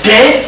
Then,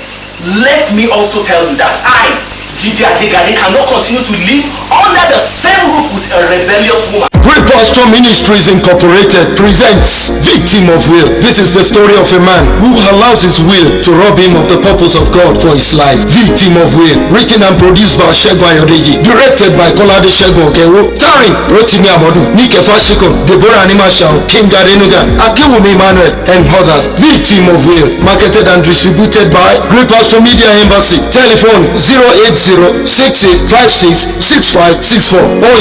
let me also tell you that I, Jide Adegade, cannot continue to live under the same roof with a rebellious woman. Great Pastor Ministries Incorporated presents Victim of Will. This is the story of a man who allows his will to rob him of the purpose of God for his life. Victim of Will, written and produced by Segun Ayodeji, directed by Kolade Segun Okewo, starring Rotimi Amodu, Nike Fashiko, Deborah Animashao, King Garenuga, Akiwumi Emmanuel, and others. Victim of Will, marketed and distributed by Great Pastor Media Embassy. Telephone 080-6856-6564 or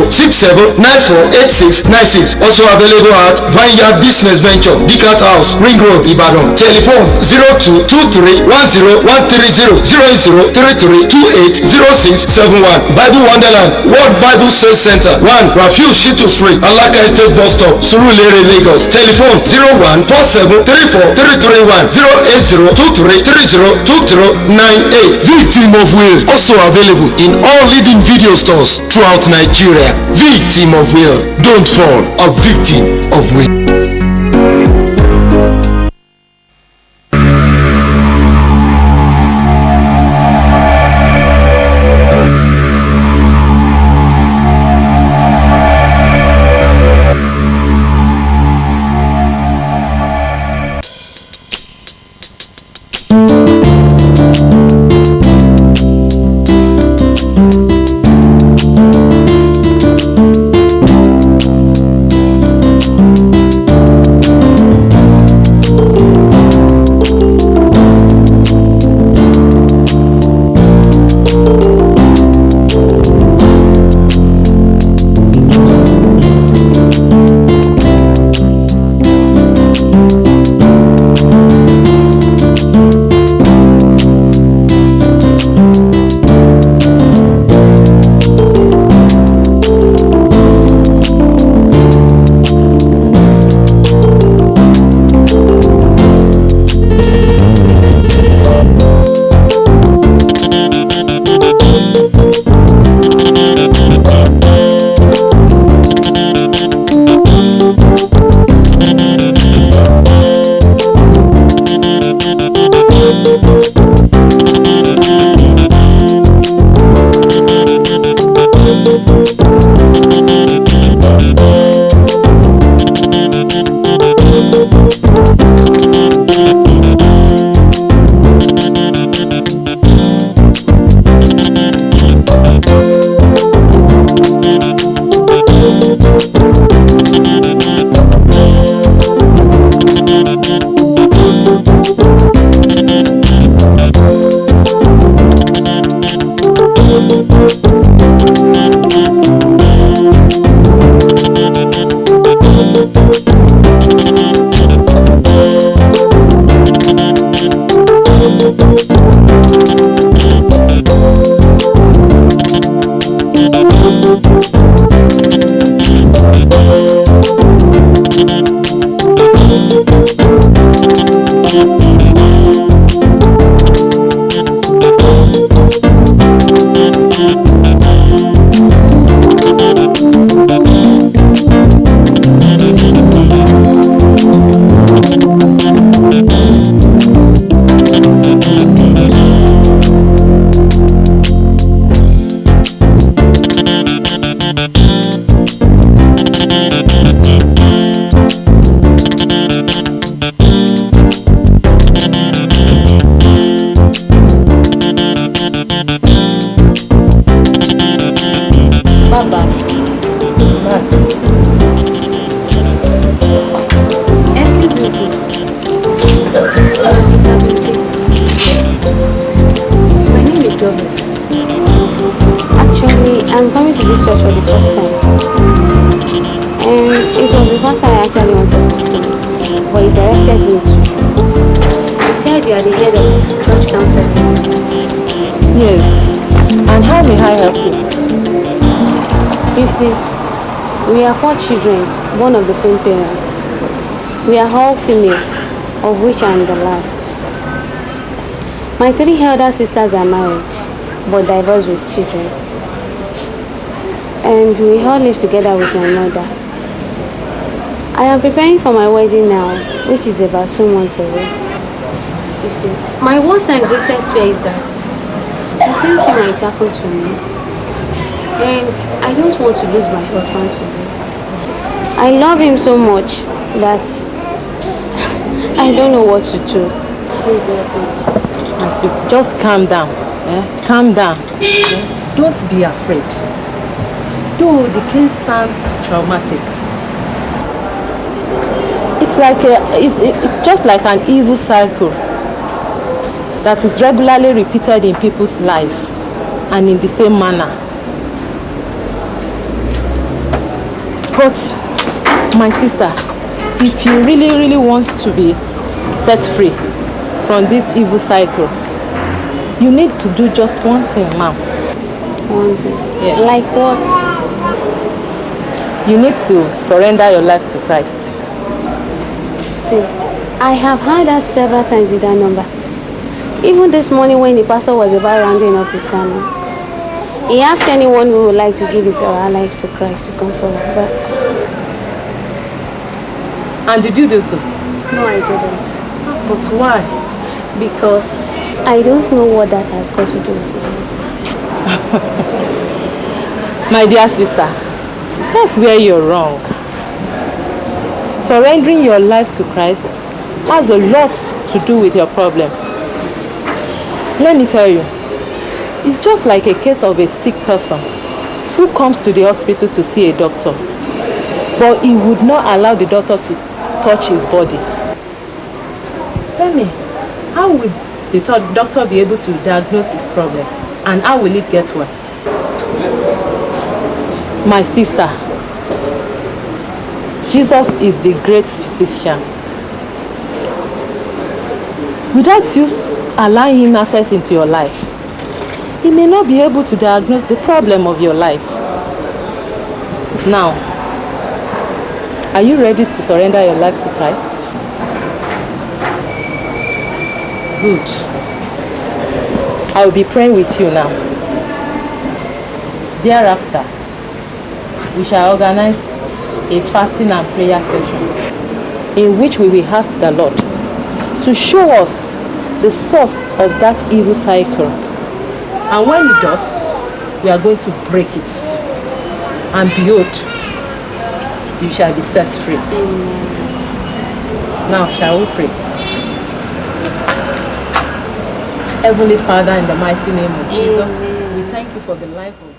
80-6794-8696. Also available at Vineyard Business Venture, Dikat House, Ring Road, Ibadan. Telephone 0223-10130 0033280671. Bible Wonderland, World Bible Sales Center, 1 Rafiu Shitu Street, Alaka Estate Bus Stop, Surulere, Lagos. Telephone 0147343331 08023302098. Victim of Will, also available in all leading video stores throughout Nigeria. Victim of Will, don't fall a victim of will. I'm coming to this church for the first time. And it was the first time I actually wanted to sing, but he directed me to. He said you are the head of church council. Yes. And how may I help you? You see, we are 4 children, born of the same parents. We are all female, of which I am the last. My 3 elder sisters are married, but divorced with children. And we all live together with my mother. I am preparing for my wedding now, which is about 2 months away. You see, my worst and greatest fear is that the same thing might happen to me. And I don't want to lose my husband to me. I love him so much that I don't know what to do. Please help me. My sister, just calm down. Calm down. Don't be afraid. Though the case sounds traumatic, it's just like an evil cycle that is regularly repeated in people's life and in the same manner. But my sister, if you really want to be set free from this evil cycle, you need to do just one thing, ma'am. One thing? Yes. Like what? You need to surrender your life to Christ. See, I have heard that several times with that number. Even this morning when the pastor was about rounding up his sermon, he asked anyone who would like to give it our life to Christ to come forward. But... And did you do so? No, I didn't. But why? Because I don't know what that has got to do with me. My dear sister, that's where you're wrong. Surrendering your life to Christ has a lot to do with your problem. Let me tell you, it's just like a case of a sick person who comes to the hospital to see a doctor, but he would not allow the doctor to touch his body. Tell me, how will the doctor be able to diagnose his problem, and how will it get well? My sister, Jesus is the great physician. Without you allowing him access into your life, he may not be able to diagnose the problem of your life. Now, are you ready to surrender your life to Christ? Good. I will be praying with you now. Thereafter, we shall organize a fasting and prayer session in which we will ask the Lord to show us the source of that evil cycle. And when He does, we are going to break it. And behold, you shall be set free. Now, shall we pray? Heavenly Father, in the mighty name of Jesus, we thank you for the life of this.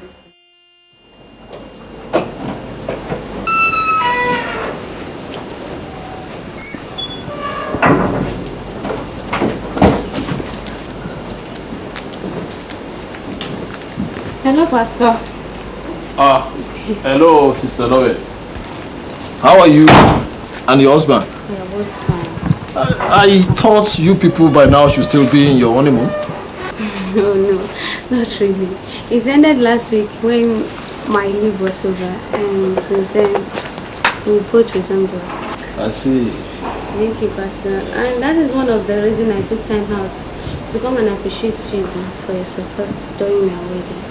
Hello, Pastor. Hello, Sister Love. How are you and your husband? Yeah, what's fine? I thought you people by now should still be in your honeymoon. No, not really. It ended last week when my leave was over, and since then we both resumed work. I see. Thank you, Pastor. And that is one of the reasons I took time out to come and appreciate you for your support during my wedding.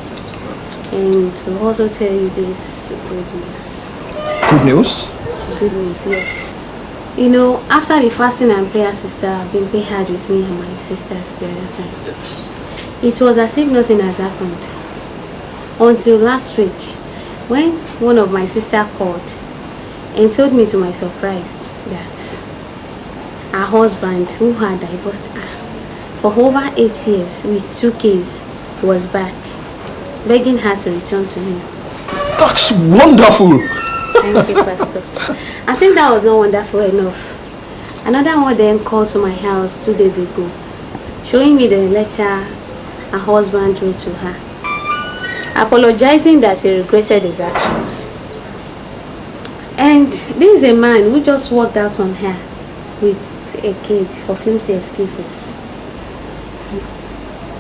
And to also tell you this good news. Good news? Good news, yes. You know, after the fasting and prayer, sister, I've been very hard with me and my sisters the other time. Yes. It was as if nothing has happened. Until last week, when one of my sisters called and told me to my surprise that her husband, who had divorced her for over 8 years with 2 kids, was back, begging her to return to him. That's wonderful! Thank you, Pastor. As if that was not wonderful enough, another one then called to my house 2 days ago, showing me the letter her husband wrote to her, apologizing that he regretted his actions. And this is a man who just walked out on her with a kid for flimsy excuses.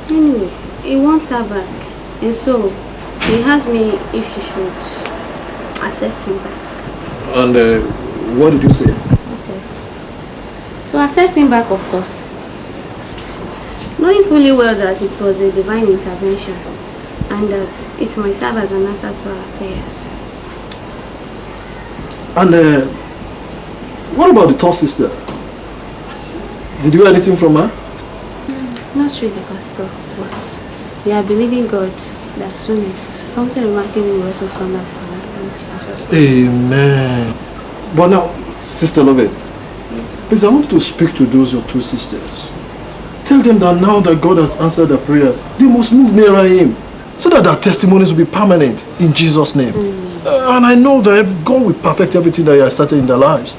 Anyway, he wants her back, and so he asked me if she should accept him back. And what did you say? Yes. To accept him back, of course. Knowing fully well that it was a divine intervention and that it might serve as an answer to our prayers. And What about the tall sister? Did you hear anything from her? Not really, Pastor. But we are believing God that soon is something remarkable will also turn up for her in Jesus' name. Amen. But now, Sister Lovett, please, I want to speak to those your two sisters. Tell them that now that God has answered their prayers, they must move nearer Him, so that their testimonies will be permanent in Jesus' name. And I know that God will perfect everything that He has started in their lives.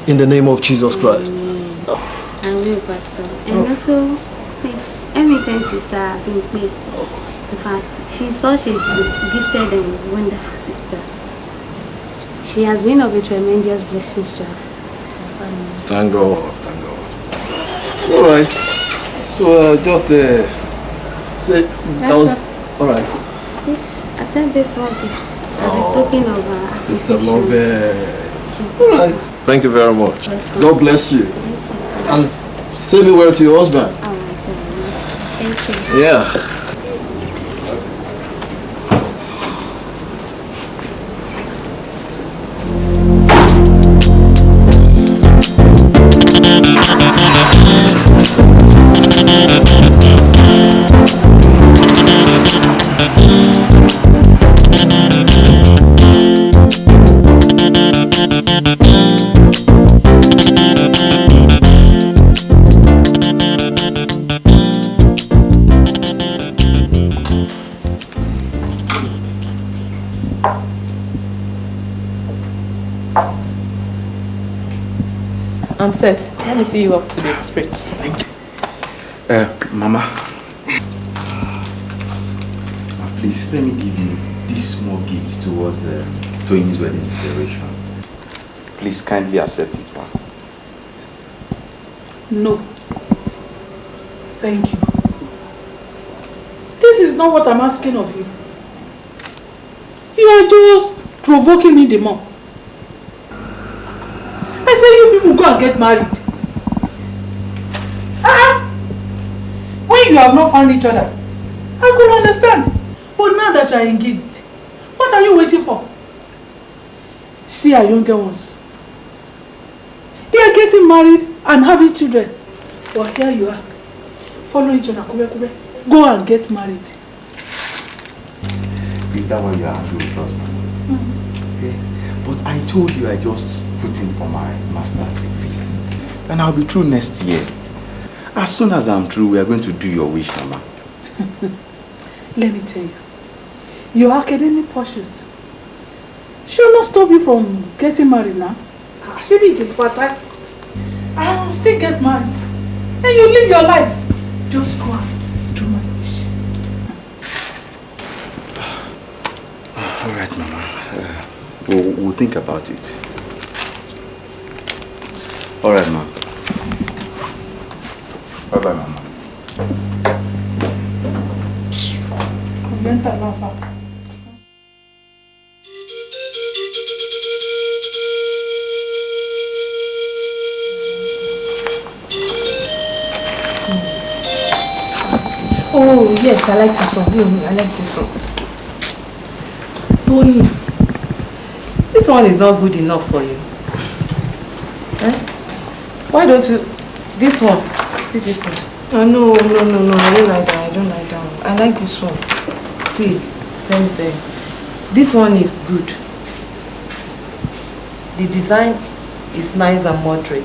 In the name of Jesus Christ. I will, Pastor. And also, please, every time Sister Bimpe, in fact, she's such a gifted and wonderful sister. She has been of a tremendous blessing to her family. Thank God, thank God. Alright. So, just say that was alright. Please accept this small gift as a token of our Sister appreciation. Lovett. Alright. Thank you very much. God bless you. And say me well to your husband. Alright, thank you. Yeah. I'm set. Let me see you up to the streets. Thank you. Mama. Please, let me give you this small gift towards Toyin's wedding preparation. Please kindly accept it, ma. No. Thank you. This is not what I'm asking of you. You are just provoking me the more. I say you people go and get married. When you have not found each other, I could understand. But now that you are engaged, what are you waiting for? See our younger ones. They are getting married and having children. But here you are. Follow each other. Go and get married. Is that why you are angry with us, ma? Okay. But I told you I just put in for my master's degree. And I'll be through next year. As soon as I'm through, we are going to do your wish, Mama. Let me tell you. Your academic pursuits should not stop you from getting married now. Maybe it is part time. I will still get married. Then you live your life. Just go and do my wish. Alright, Mama. We'll think about it. Alright, Ma. Bye-bye, Mama. Oh, yes, I like this one. I like this one. Tony, this one is not good enough for you. Eh? Why don't you... This one. See this one. No. I don't like that. I don't like that one. I like this one. See, let me tell you. This one is good. The design is nice and moderate.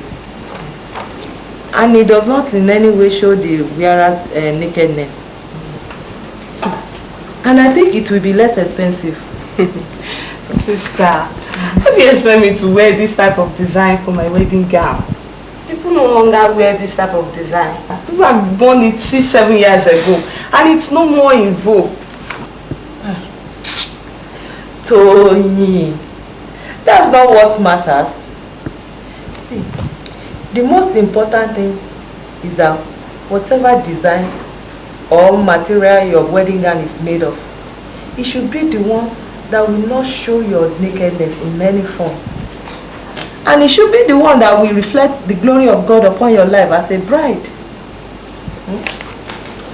And it does not in any way show the wearer's nakedness. And I think it will be less expensive. So sister, how do you expect me to wear this type of design for my wedding gown? People no longer wear this type of design. People have worn it 6-7 years ago and it's no more in vogue. Tony, that's not what matters. See, the most important thing is that whatever design or material your wedding gown is made of, it should be the one that will not show your nakedness in any form. And it should be the one that will reflect the glory of God upon your life as a bride.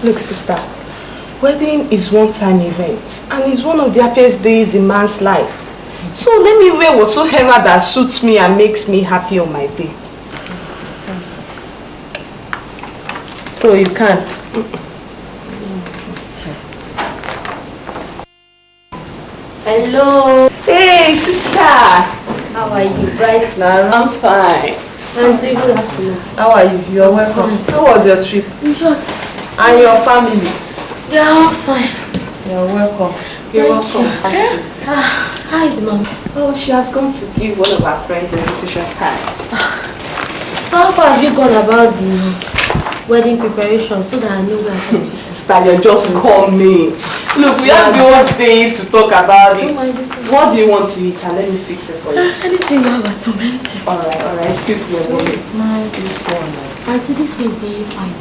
Look, sister, wedding is one-time event and it's one of the happiest days in man's life. So let me wear whatsoever that suits me and makes me happy on my day. So you can't? Hello. Hey, sister. How are you? Bright now. I'm fine. Auntie, good afternoon. How are you? You're welcome. How was your trip? Sure. And your family? They are all fine. You're welcome. You're welcome. How is mom? Oh, she has gone to give one of our friends an invitation card. So how far have you gone about the wedding preparation so that I know where I can be? Sister, you're just coming. Look, we have the whole day to talk about it. What do you want to eat? And let me fix it for you. Anything you have at home, anything. Alright. Excuse me a moment. Auntie, this way is very fine.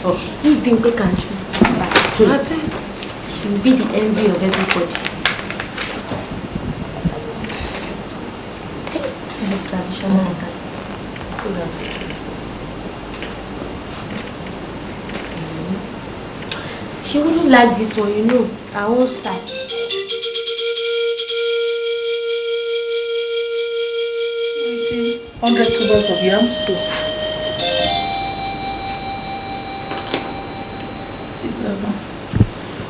Oh. If Bimpe can choose this style, I bet she will be the envy of everybody. This traditional guy. So that's what it is. She wouldn't like this one, you know. Her own style. $100 of yam soup.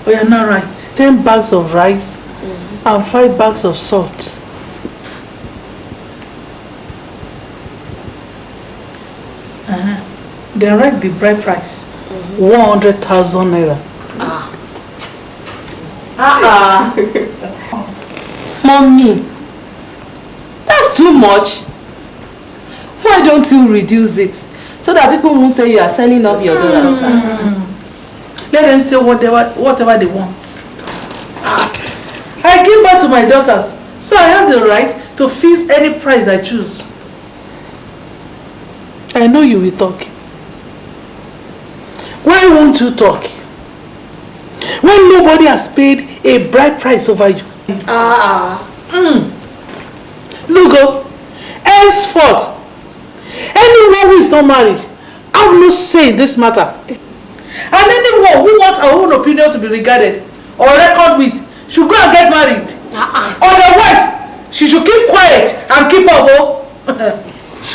Oh, you're not right. 10 bags of rice and 5 bags of salt. Then write the bride price. 100,000 naira. Mommy, that's too much. Why don't you reduce it so that people won't say you are selling off your daughters? Let them say whatever they want. I give birth to my daughters, so I have the right to fix any price I choose. I know you will talk. Why won't you talk? When nobody has paid a bride price over you. Look, henceforth, anyone who is not married, I have no say in this matter. And anyone who wants her own opinion to be regarded or reckoned with should go and get married. Otherwise, she should keep quiet and keep up.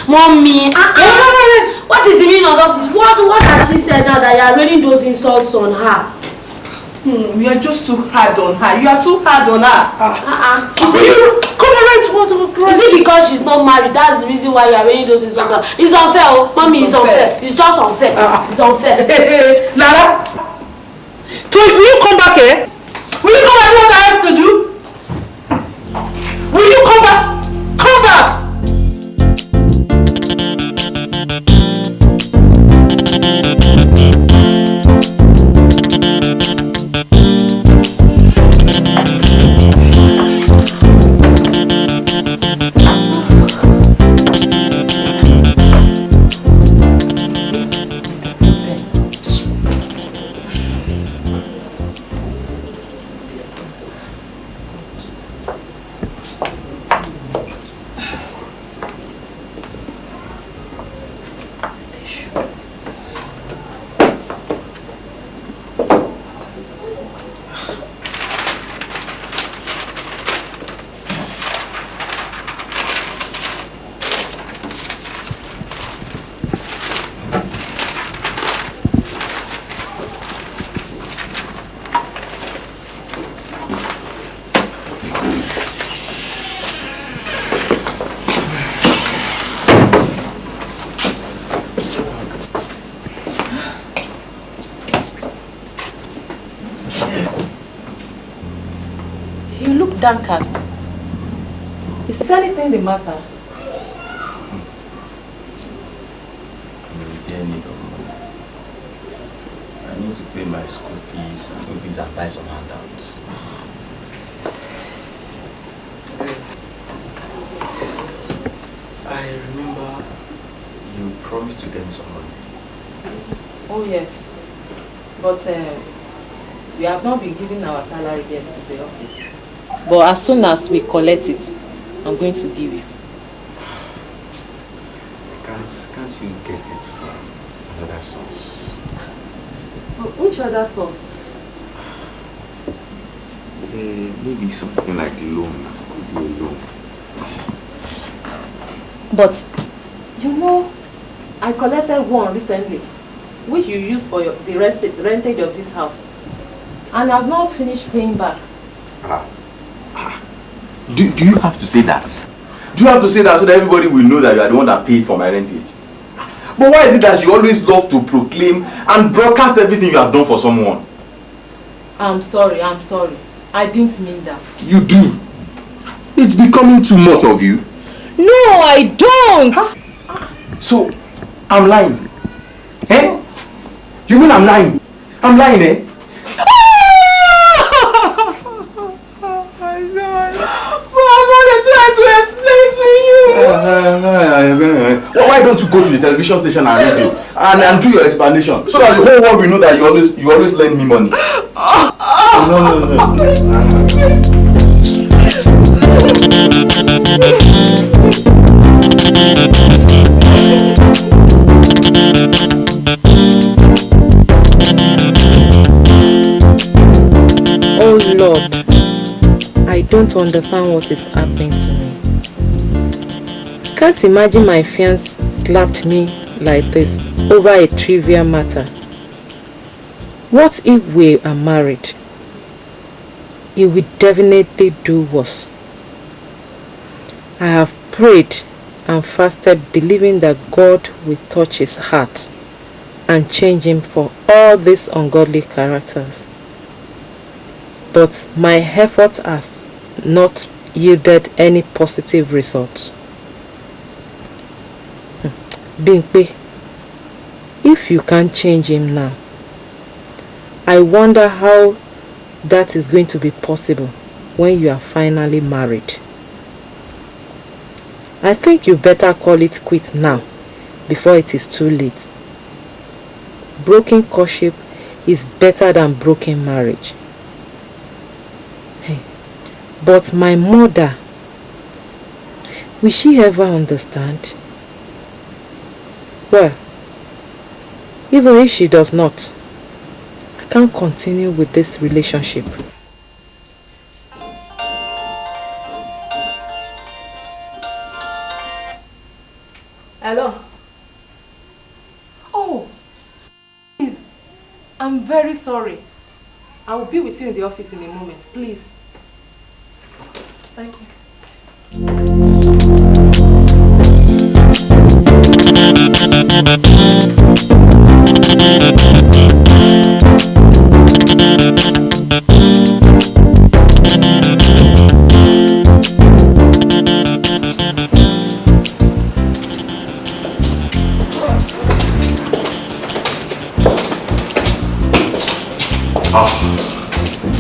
Mommy, what is the meaning of all this? What has she said now that you are raining those insults on her? You are just too hard on her. You are too hard on her. Is it because she's not married? That's the reason why you are raining those insults on her. It's unfair, oh. Mommy, it's unfair. It's just unfair. It's unfair. Nala, will you come back here? Will you come back? What else to do? Will you come back? Come back! Downcast. Is anything the matter? I need to pay my school fees and buy some handouts. I remember you promised to get me some money. Oh yes, but we have not been giving our salary yet to the office. But as soon as we collect it, I'm going to give you. Can't you get it from another source? Which other source? Maybe something like loan. you alone. But, you know, I collected one recently, which you used for the rentage of this house. And I've not finished paying back. Do you have to say that? Do you have to say that so that everybody will know that you are the one that paid for my rentage? But why is it that you always love to proclaim and broadcast everything you have done for someone? I'm sorry. I didn't mean that. You do. It's becoming too much of you. No, I don't! Huh? So, I'm lying. Eh? You mean I'm lying? I'm lying, eh? Why don't you go to the television station and radio and do your explanation so that the whole world will know that you always lend me money? Oh Lord, I don't understand what is happening to me. Can't imagine my fiancé slapped me like this over a trivial matter. What if we are married? He will definitely do worse. I have prayed and fasted believing that God will touch his heart and change him for all these ungodly characters. But my effort has not yielded any positive results. Bimpe, if you can't change him now, I wonder how that is going to be possible when you are finally married. I think you better call it quits now before it is too late. Broken courtship is better than broken marriage. Hey, but my mother, will she ever understand? Well, even if she does not, I can't continue with this relationship. Hello? Oh, please, I'm very sorry. I will be with you in the office in a moment, please. Thank you.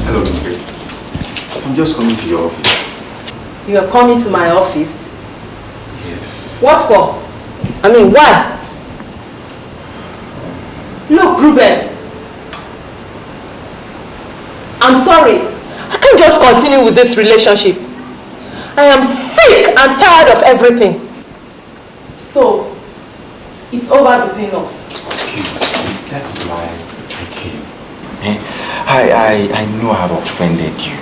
Hello, Mr. I'm just coming to your office. You are coming to my office? Yes. What for? I mean, why? Look, Ruben. I'm sorry. I can't just continue with this relationship. I am sick and tired of everything. So, it's over between us. Excuse me. That's why I came. I know I have offended you.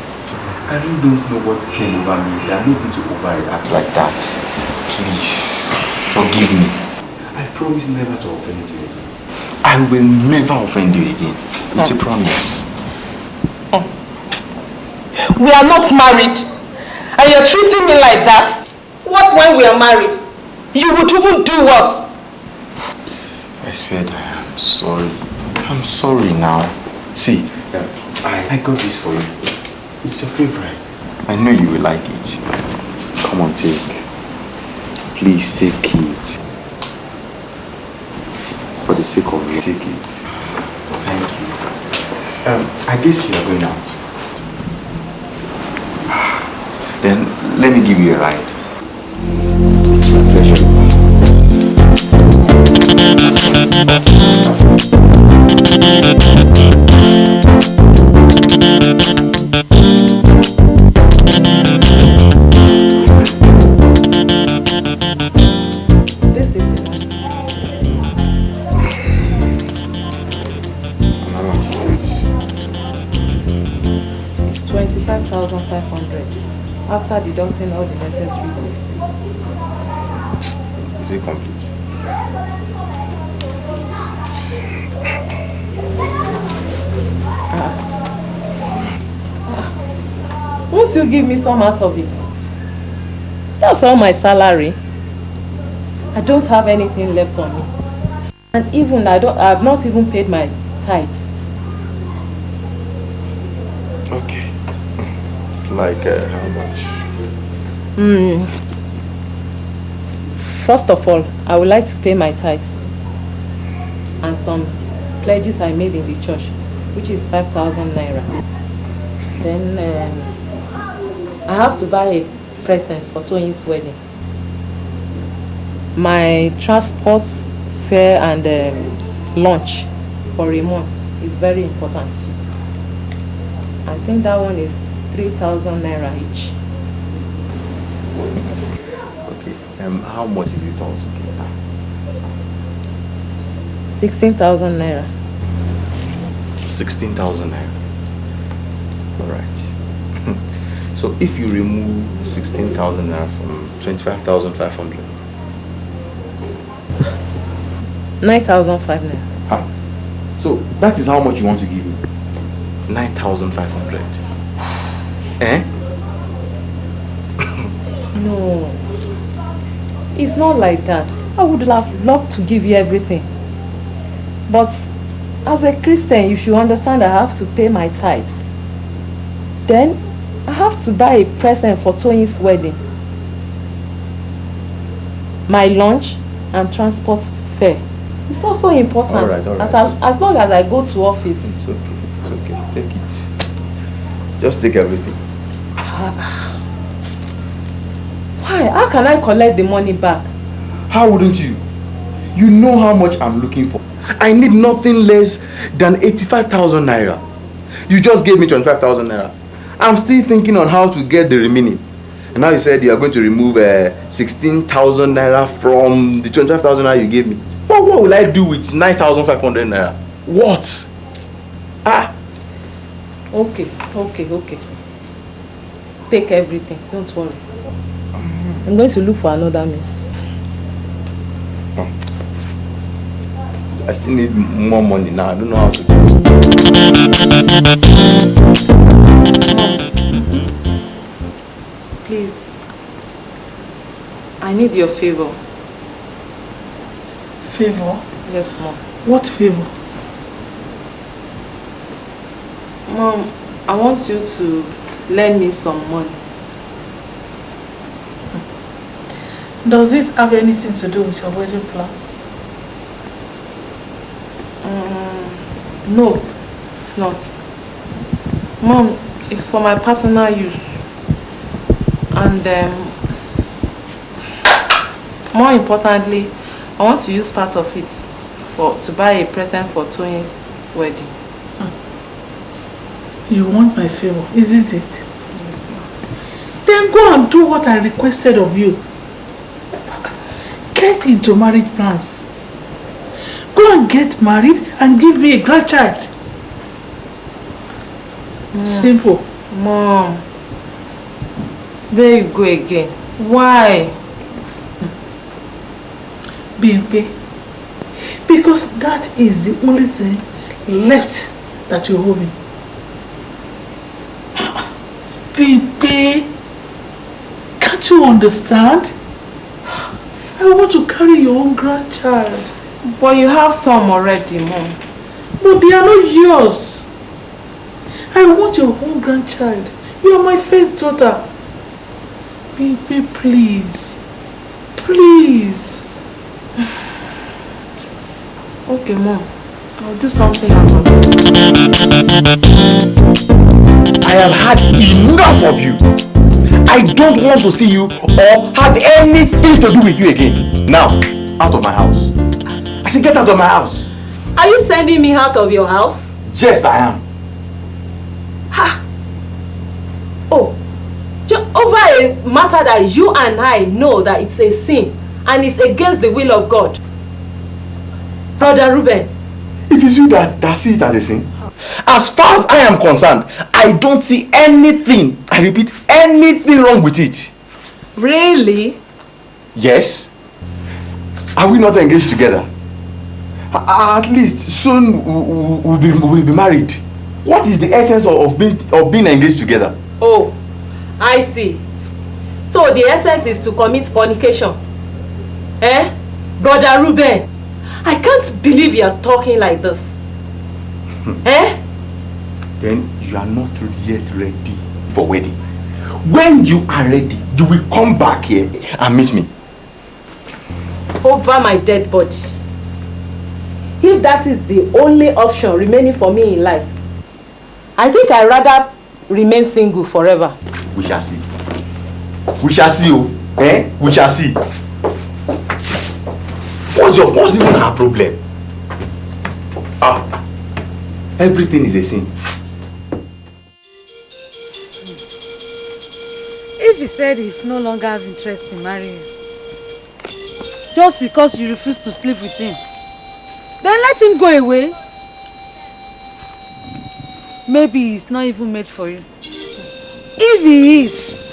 I really don't know what came over me that made me to overreact like that. Please, forgive me. I promise never to offend you again. I will never offend you again. It's a promise. We are not married. And you're treating me like that. What when we are married? You would even do worse. I said I am sorry. I'm sorry now. See, I got this for you. It's your favorite. I know you will like it. Come on, take. Please take it. For the sake of you, take it. Thank you. I guess you are going out. Then let me give you a ride. It's my pleasure. This is the one. It's 25,500 after after deducting all the necessary dues. Is it complete? Won't you give me some out of it? That's all my salary. I don't have anything left on me. And even I have not even paid my tithes. Okay. Like how much? First of all, I would like to pay my tithes and some pledges I made in the church, which is 5,000 naira. Then I have to buy a present for Tony's wedding. My transport fare and lunch for a month is very important too. I think that one is 3,000 naira each. Okay. How much is it altogether? 16,000 naira. 16,000 naira. All right. So if you remove 16,000 naira from 25,500. 9,500 naira. Ah. So that is how much you want to give me? 9,500. Eh? No, it's not like that. I would have loved to give you everything. But as a Christian, you should understand I have to pay my tithes. Then I have to buy a present for Tony's wedding. My lunch and transport fare. It's also important. All right. As long as I go to office. It's okay. It's okay. Take it. Just take everything. Why? How can I collect the money back? How wouldn't you? You know how much I'm looking for. I need nothing less than 85,000 naira. You just gave me 25,000 naira. I'm still thinking on how to get the remaining. And now you said you are going to remove 16,000 naira from the 25,000 naira you gave me. But what will I do with 9,500 naira? What? Ah! Okay. Take everything. Don't worry. I'm going to look for another means. I still need more money now. I don't know how to do it. Please, I need your favor. Favor? Yes, Mom. What favor? Mom, I want you to lend me some money. Does it have anything to do with your wedding plans? No, it's not. Mom, it's for my personal use. And more importantly, I want to use part of it to buy a present for Tony's wedding. You want my favor, isn't it? Yes, ma'am. Then go and do what I requested of you. Get into marriage plans. Go and get married and give me a grandchild. Simple. Mom, there you go again. Why? Bimpe. Because that is the only thing left that you owe me. Bimpe. Can't you understand? I want to carry your own grandchild. But you have some already, Mom. But they are not yours. I want your own grandchild. You are my first daughter. Baby, please. Please. Okay, Mom. I'll do something about it. I have had enough of you. I don't want to see you or have anything to do with you again. Now, out of my house. I said, get out of my house. Are you sending me out of your house? Yes, I am. Ha! Oh, over a matter that you and I know that it's a sin and it's against the will of God. Brother Ruben. It is you that see it as a sin. As far as I am concerned, I don't see anything, I repeat, anything wrong with it. Really? Yes. Are we not engaged together? At least soon we'll be married. What is the essence of being engaged together? Oh, I see. So the essence is to commit fornication. Eh? Brother Ruben, I can't believe you are talking like this. Eh? Then you are not yet ready for wedding. When you are ready, you will come back here and meet me. Over my dead body. If that is the only option remaining for me in life, I think I'd rather remain single forever. We shall see. We shall see, oh. Eh? We shall see. What's even her problem? Everything is a sin. If he said he's no longer have interest in marrying you, just because you refuse to sleep with him, then let him go away. Maybe he's not even made for you. If he is,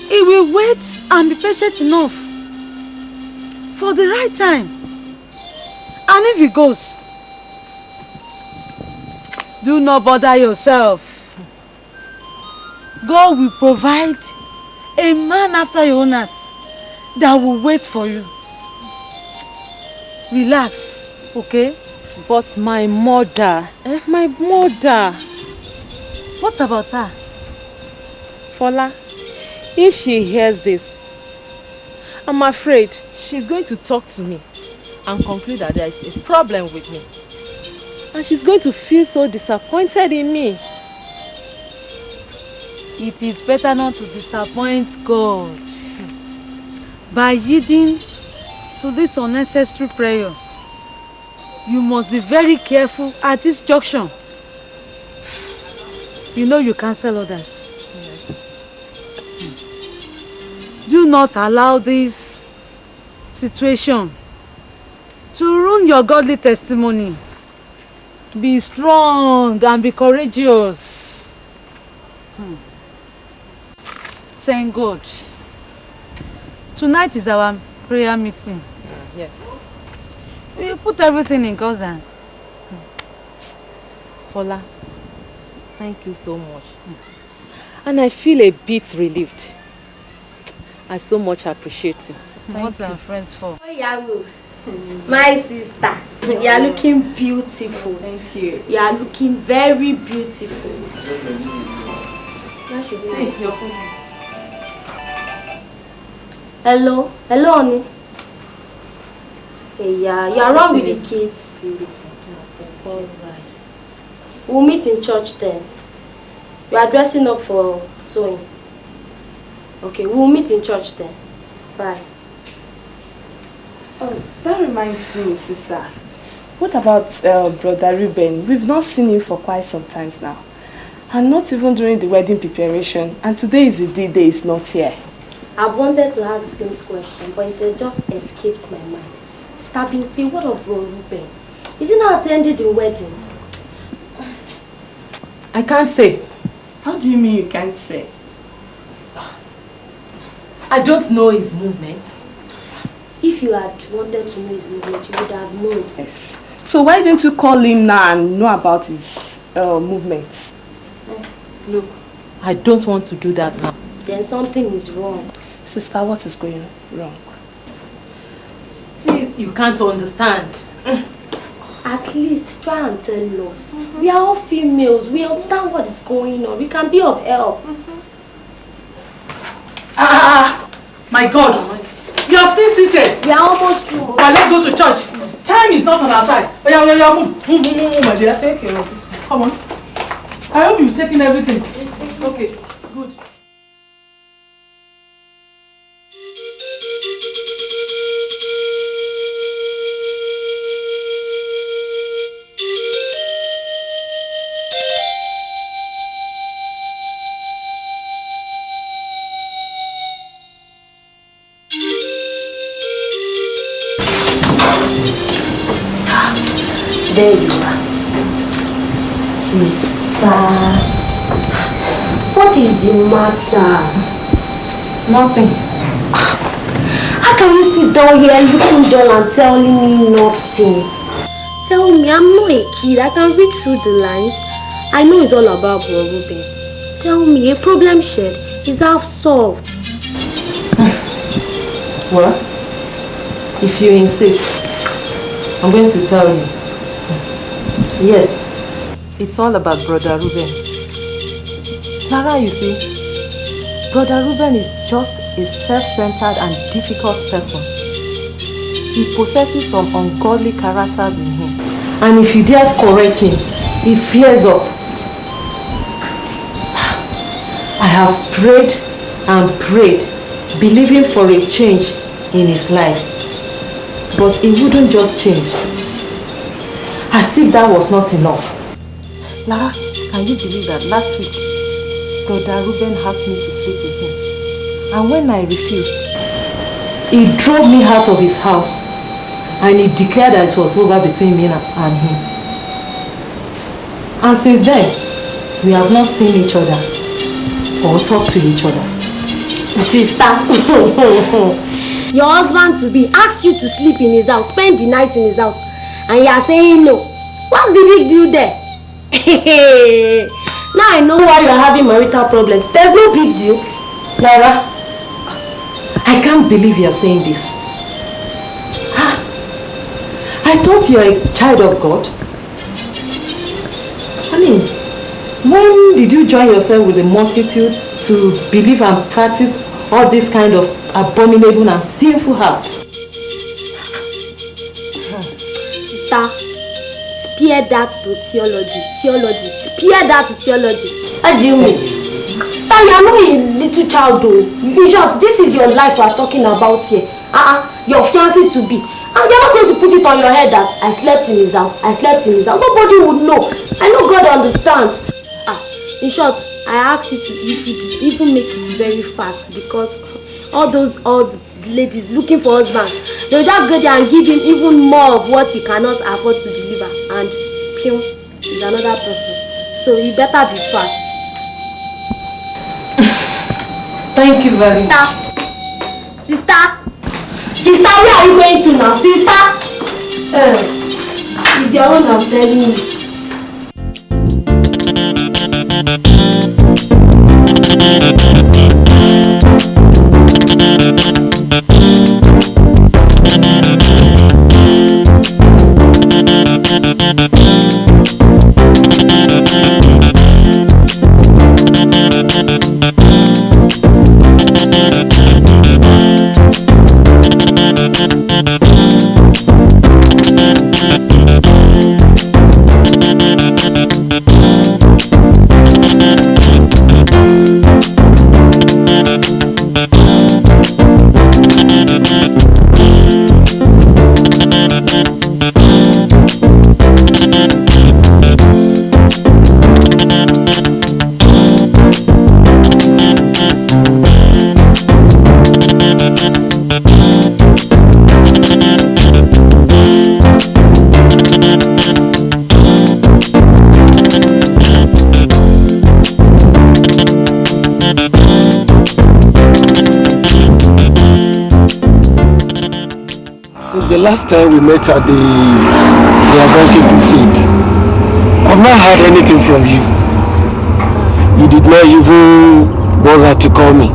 he will wait and be patient enough for the right time. And if he goes, do not bother yourself. God will provide a man after your own heart that will wait for you. Relax, okay? But my mother, my mother. What about her? Fola, if she hears this, I'm afraid she's going to talk to me and conclude that there is a problem with me. And she's going to feel so disappointed in me. It is better not to disappoint God by yielding to this unnecessary prayer. You must be very careful at this junction. You know you cancel others. Yes. Do not allow this situation to ruin your godly testimony. Be strong and be courageous. Thank God. Tonight is our prayer meeting. Yes. We put everything in God's hands. Fola, thank you so much. And I feel a bit relieved. I so much appreciate you. What are friends for? Oh, Yahoo. My sister, you are looking beautiful. Thank you. You are looking very beautiful. See, your phone. Hello? Hello, honey. Hey, yeah, you are wrong with the kids. Alright. We'll meet in church then. You are dressing up for sewing. Okay, we'll meet in church then. Bye. Oh, that reminds me, sister. What about Brother Ruben? We've not seen him for quite some time now. And not even during the wedding preparation. And today is the day he's not here. I wanted to ask the same question, but it just escaped my mind. Stabbing pay, what of Bro Ruben? Is he not attending the wedding? I can't say. How do you mean you can't say? I don't know his movements. If you had wanted to know his movements, you would have known. Yes. So why don't you call him now and know about his movements? Look, I don't want to do that now. Then something is wrong. Sister, what is going wrong? You can't understand. At least try and tell us. We are all females. We understand what is going on. We can be of help. My God. You are still seated. We are almost through. Well, let's go to church. Time is not on our side. Oh, yeah, move, my dear. Take care of it. Come on. I hope you've taken everything. Okay, good. There you are. Sister, what is the matter? Nothing. How can you sit down here looking dull and telling me nothing? Tell me, I'm not a kid. I can read through the lines. I know it's all about Bro Ruben. Tell me, a problem shared is half solved. Well, if you insist, I'm going to tell you. Yes, it's all about Brother Ruben. Clara, you see, Brother Ruben is just a self-centered and difficult person. He possesses some ungodly characters in him. And if you dare correct him, he flares up. I have prayed and prayed, believing for a change in his life. But he wouldn't just change. As if that was not enough. Lara, can you believe that last week, Brother Ruben asked me to sleep with him? And when I refused, he drove me out of his house and he declared that it was over between me and him. And since then, we have not seen each other or talked to each other. Sister, your husband-to-be asked you to sleep in his house, spend the night in his house, and you are saying no. What's the big deal there? Now I know why you are having marital problems. There's no big deal. Laura, I can't believe you are saying this. I thought you were a child of God. I mean, when did you join yourself with the multitude to believe and practice all this kind of abominable and sinful acts? Sister, spare that to theology. Spare that to theology. What do you mean? Sister, you are not a little child though. In short, this is your life we are talking about here. Your fiancé to be. And you're not going to put it on your head that I slept in his house. Nobody would know. I know God understands. In short, I asked you to even make it very fast, because all those ladies looking for husbands, they'll just go there and give him even more of what he cannot afford to deliver. And Pim is another person. So you better be fast. Thank you very much. Sister, where are you going to now? Sister! It's your own, I'm telling you. The last time we met at the Abanki crusade, I've not heard anything from you. You did not even bother to call me.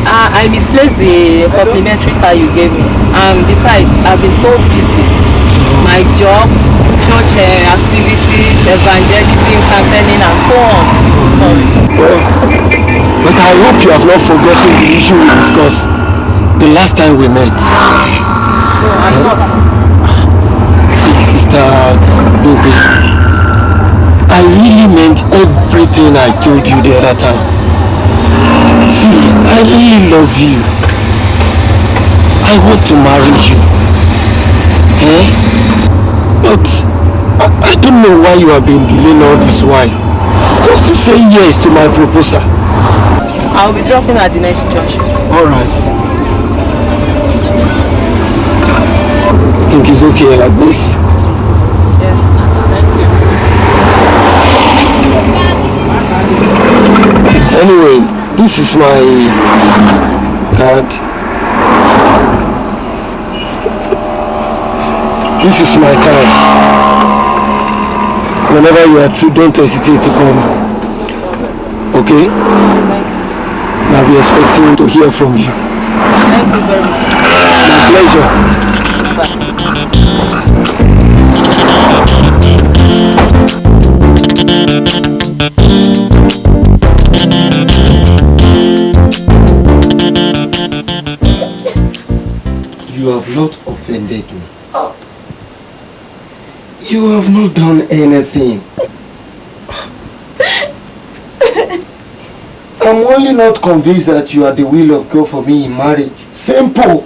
I misplaced the complimentary car you gave me, and besides, I've been so busy. My job, church activities, evangelism, counseling, and so on. Sorry. Well, but I hope you have not forgotten the issue we discussed the last time we met. No, I'm not. See, Sister Baby, I really meant everything I told you the other time. See, I really love you. I want to marry you. But I don't know why you have been delaying all this while. Just to say yes to my proposal. I'll be dropping at the next church. Alright. I think it's okay like this. Yes, thank you. is my card. This is my card. Whenever you are through, don't hesitate to call me. Okay? I'll be expecting to hear from you. Thank you very much. It's my pleasure. You have not offended me. You have not done anything. I'm only not convinced that you are the will of God for me in marriage. Simple.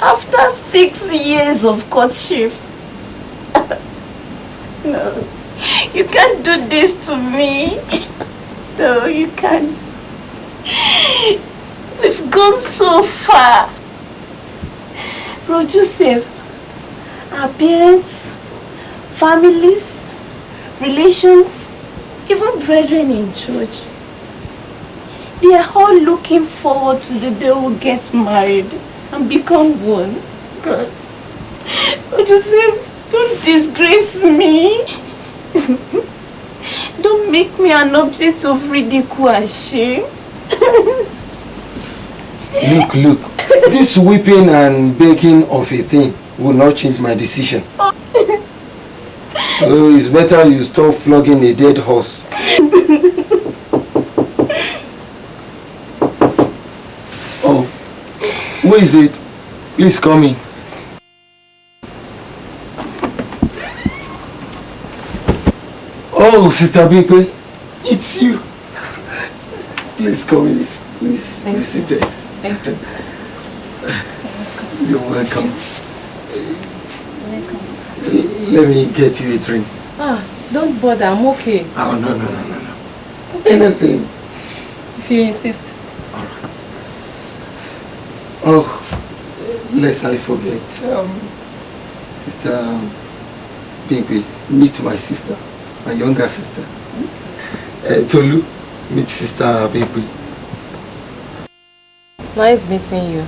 After 6 years of courtship. No, you can't do this to me. No, you can't. We've gone so far. Bro Joseph, our parents, families, relations, even brethren in church, they are all looking forward to the day we'll get married and become one. God. Bro Joseph, don't disgrace me. Don't make me an object of ridicule and shame. Look. This weeping and begging of a thing will not change my decision. So it's better you stop flogging a dead horse. Oh, who is it? Please come in. Oh, Sister Bimpe, it's you. Please come in. Please sit there. Thank you. You're welcome. Let me get you a drink. Don't bother, I'm okay. Oh, no. Anything. If you insist. Oh, lest I forget. Sister Bimpe, meet my sister, my younger sister. Tolu, meet Sister Bimpe. Nice meeting you.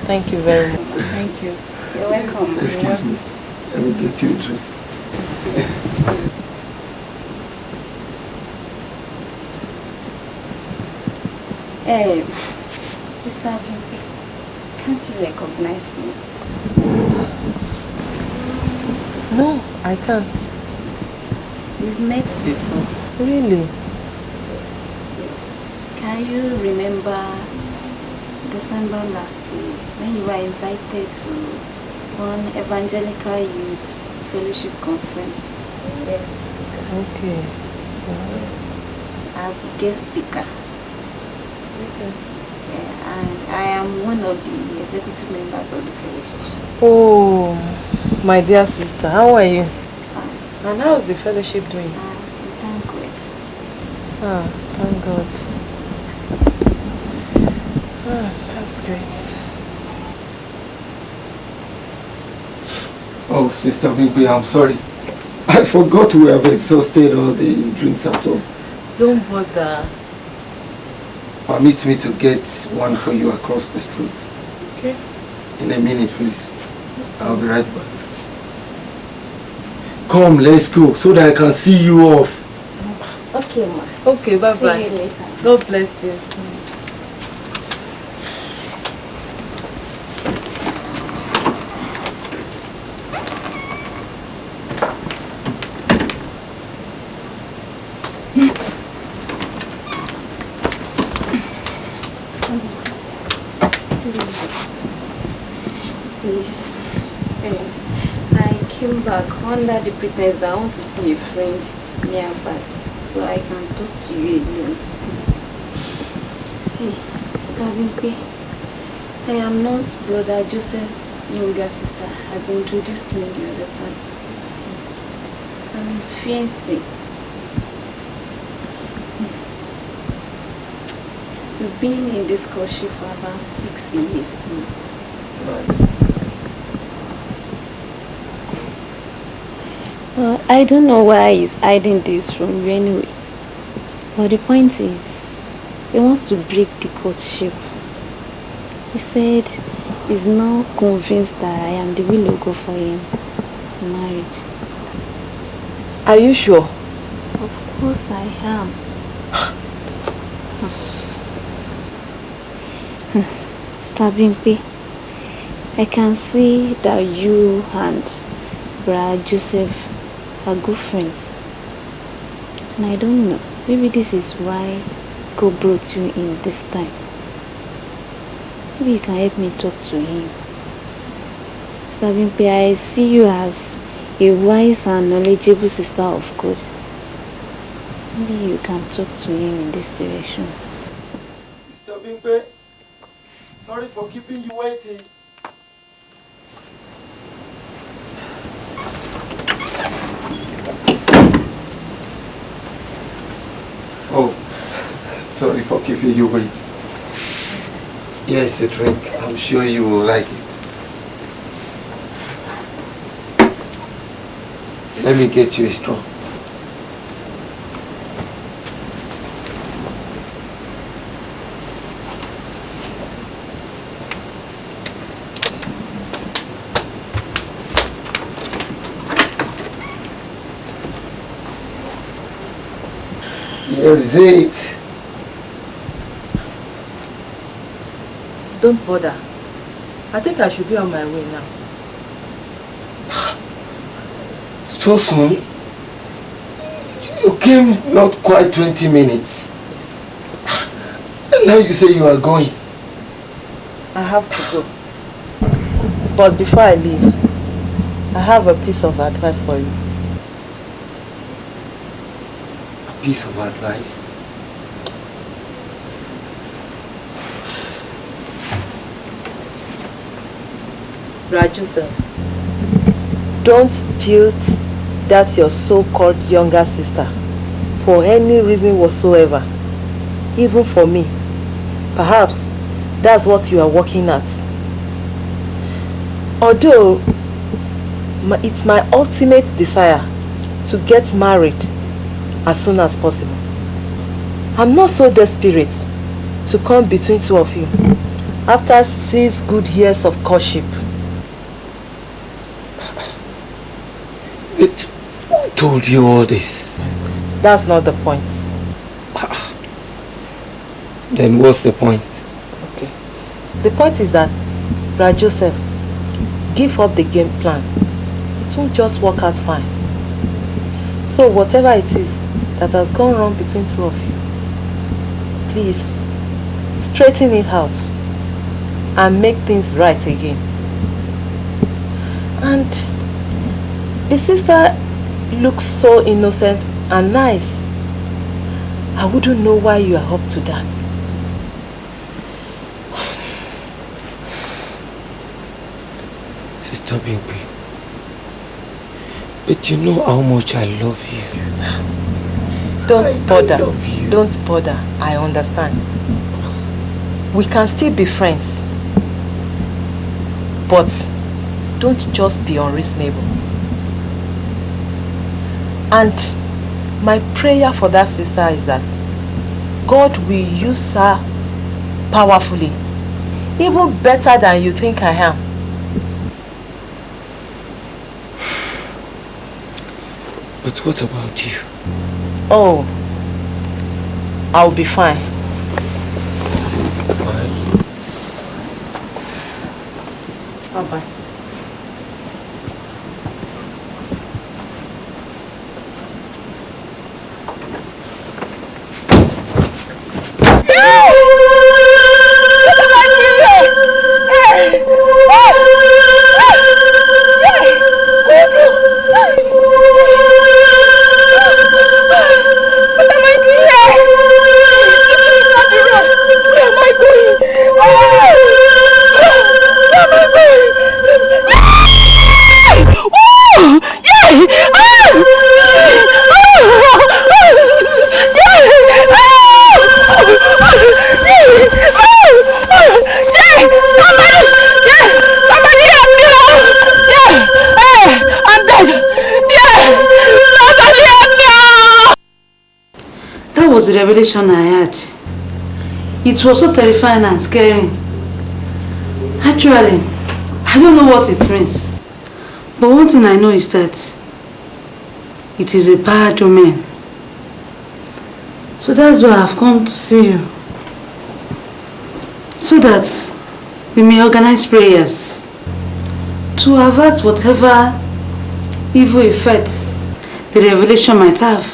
Thank you very much. Thank you. You're welcome. Excuse me. Let me get you a drink. Hey, Sister Bimpe, can't you recognize me? No, I can't. We've met before. Really? Yes. Can you remember December last year when you were invited to one evangelical youth fellowship conference? Yes. Okay. As guest speaker. Okay. Yeah, and I am one of the executive members of the fellowship. Oh, my dear sister, how are you? Fine. And how is the fellowship doing? Thank God. Thank God. That's great. Oh, Sister Bimpe, I'm sorry. I forgot we have exhausted all the drinks at home. Don't bother. Permit me to get one for you across the street. Okay. In a minute, please. I'll be right back. Come, let's go, so that I can see you off. Okay, ma. Okay, bye-bye. See you later. God bless you. Please. Hey, I came back under the pretense that I want to see a friend nearby, so I can talk to you alone. See, Sister Bimpe, I am not Brother Joseph's younger sister, as he introduced me the other time. I'm his fiancé. We've been in this courtship for about 6 years now. I don't know why he's hiding this from you anyway. But the point is, he wants to break the courtship. He said he's now convinced that I am the will of God for him in marriage. Are you sure? Of course I am. Stabimpe, I can see that you and Brother Joseph are good friends. And I don't know, maybe this is why God brought you in this time. Maybe you can help me talk to him. Stabimpe, I see you as a wise and knowledgeable sister of God. Maybe you can talk to him in this direction. Mr. Bimpe, sorry for keeping you waiting. Oh, sorry for keeping you waiting. Here's the drink. I'm sure you will like it. Let me get you a straw. Here is it. Don't bother. I think I should be on my way now. So soon? You came not quite 20 minutes. And now you say you are going. I have to go. But before I leave, I have a piece of advice for you. A piece of advice? Joseph, don't jilt that your so-called younger sister for any reason whatsoever, even for me. Perhaps that's what you are working at. Although it's my ultimate desire to get married as soon as possible, I'm not so desperate to come between two of you after 6 good years of courtship. But who told you all this? That's not the point. Then what's the point? Okay. The point is that, Brother Joseph, give up the game plan. It won't just work out fine. So whatever it is that has gone wrong between two of you, please straighten it out and make things right again. And the sister looks so innocent and nice. I wouldn't know why you are up to that. Sister Bimpe, but you know how much I love you. Don't bother. Don't bother. I understand. We can still be friends. But don't just be unreasonable. And my prayer for that sister is that God will use her powerfully, even better than you think I am. But what about you? Oh, I'll be fine. Fine. Bye-bye. That was the revelation I had. It was so terrifying and scary. Actually, I don't know what it means. But one thing I know is that it is a bad omen. So that's why I've come to see you. So that we may organize prayers to avert whatever evil effect the revelation might have.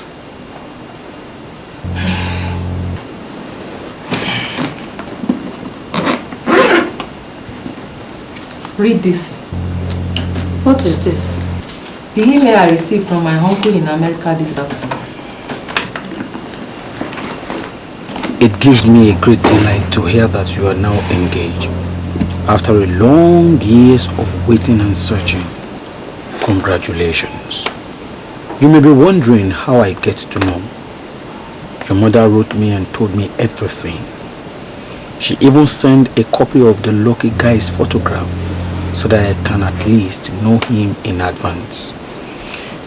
Read this. What is this? The email I received from my uncle in America this afternoon. It gives me a great delight to hear that you are now engaged. After a long years of waiting and searching, congratulations. You may be wondering how I get to know. Your mother wrote me and told me everything. She even sent a copy of the lucky guy's photograph so that I can at least know him in advance.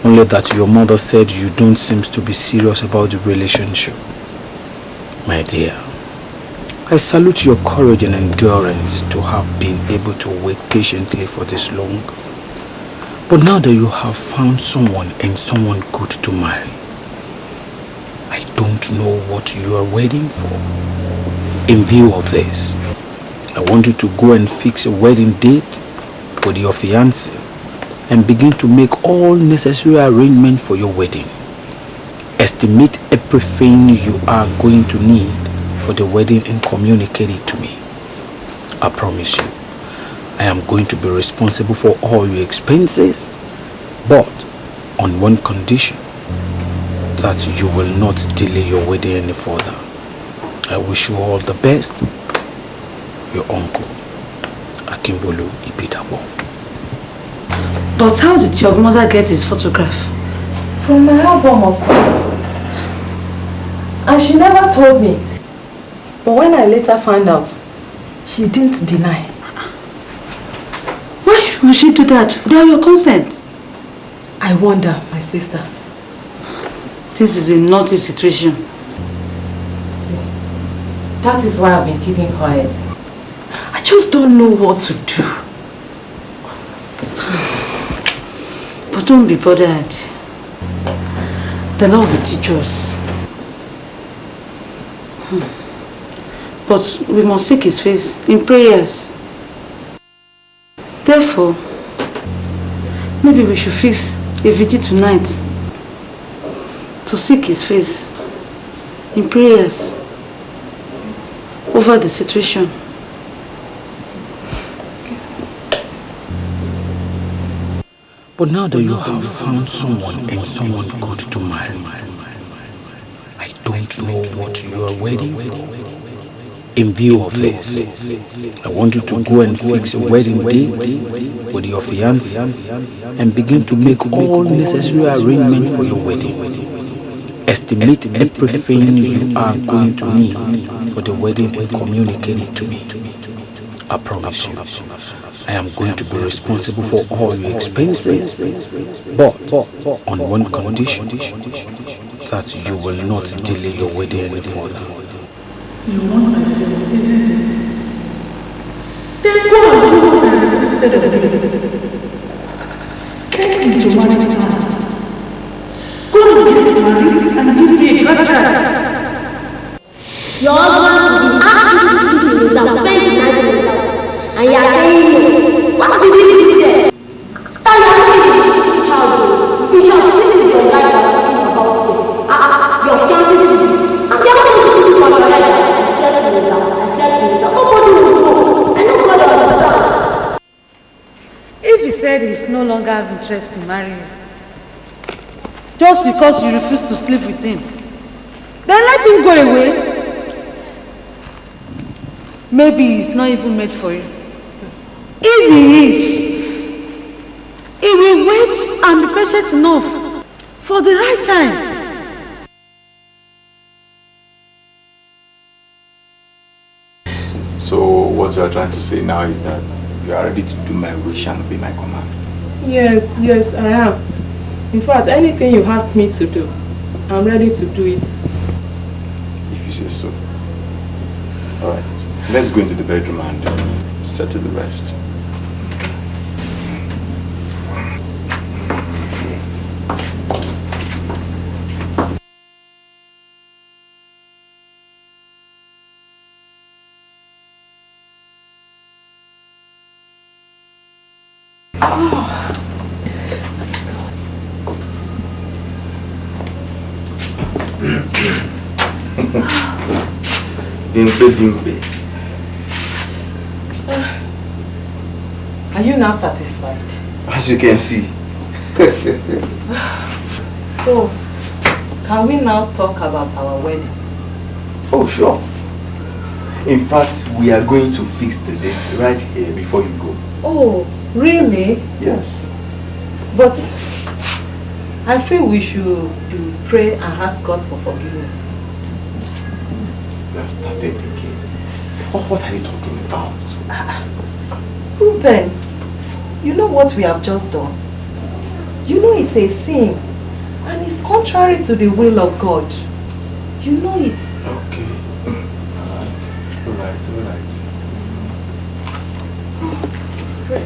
Only that your mother said you don't seem to be serious about the relationship. My dear, I salute your courage and endurance to have been able to wait patiently for this long. But now that you have found someone and someone good to marry, I don't know what you are waiting for. In view of this, I want you to go and fix a wedding date with your fiancé and begin to make all necessary arrangements for your wedding. Estimate everything you are going to need for the wedding and communicate it to me. I promise you, I am going to be responsible for all your expenses, but on one condition, that you will not delay your wedding any further. I wish you all the best. Your uncle, Akimbolu Ibidabo. But how did your mother get his photograph? From my album, of course. And she never told me. But when I later found out, she didn't deny. Why would she do that without your consent? I wonder, my sister. This is a naughty situation. See, that is why I've been keeping quiet. I just don't know what to do. But don't be bothered. The Lord will teach us. But we must seek His face in prayers. Therefore, maybe we should fix a vigil tonight to seek His face in prayers over the situation. But now that you have found someone and someone good to marry, I don't know what you are waiting for. In view of this, I want you to go and fix a wedding date with your fiancé and begin to make all necessary arrangements for your wedding. Estimate everything you are going to need for the wedding and communicate it to me. I promise you, I am going to be responsible for all your expenses, but on one condition, that you will not delay your wedding any further. You want my favor, isn't it? Then go and do what I requested of you. Get into marriage plans. Go and get married and give me a grandchild. Your husband will be asked you to sleep in his house, spend the night in his house, and you are saying no. What did you do there? Stand up and give child. Bishop, this is your life I'm talking about it. Your fiancé is and they are going to put you on your head. If he said he's no longer have interest in marrying you, just because you refuse to sleep with him, then let him go away. Maybe he's not even made for you. If he is, he will wait and be patient enough for the right time. So what you are trying to say now is that you are ready to do my wish and obey my command? Yes, I am. In fact, anything you ask me to do, I'm ready to do it. say so. Alright, let's go into the bedroom and settle the rest. Dimpe. Are you now satisfied? As you can see. So, can we now talk about our wedding? Oh, sure. In fact, we are going to fix the date right here before you go. Oh, really? Yes. But I feel we should pray and ask God for forgiveness. You have started again. What are you talking about? Ruben, you know what we have just done? You know it's a sin and it's contrary to the will of God. You know it. Okay. Alright. Just pray.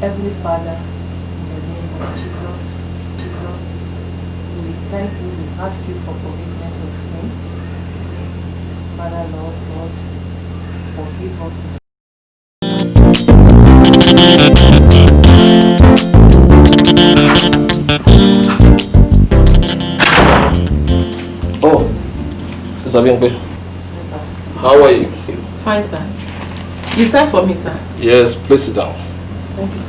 Heavenly Father, in the name of Jesus, we thank you, we ask you for forgiveness of sin. Father, Lord God, forgive us. Oh, Sister Bimpe. Yes, sir. How are you? Fine, sir. You sent for me, sir? Yes, please sit down. Thank you.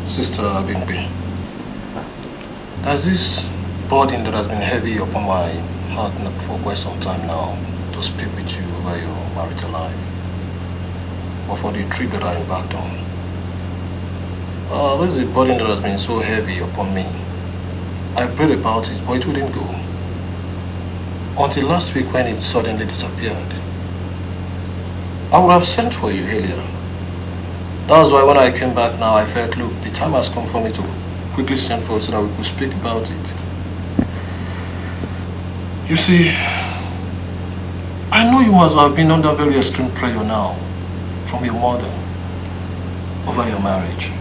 Sister Bimpe, there's this burden that has been heavy upon my heart for quite some time now to speak with you about your marital life, or for the trip that I embarked on. This is a burden that has been so heavy upon me. I prayed about it, but it wouldn't go. Until last week when it suddenly disappeared. I would have sent for you earlier. That's why when I came back now, I felt, look, the time has come for me to quickly send for you so that we could speak about it. You see, I know you must have been under very extreme pressure now from your mother over your marriage.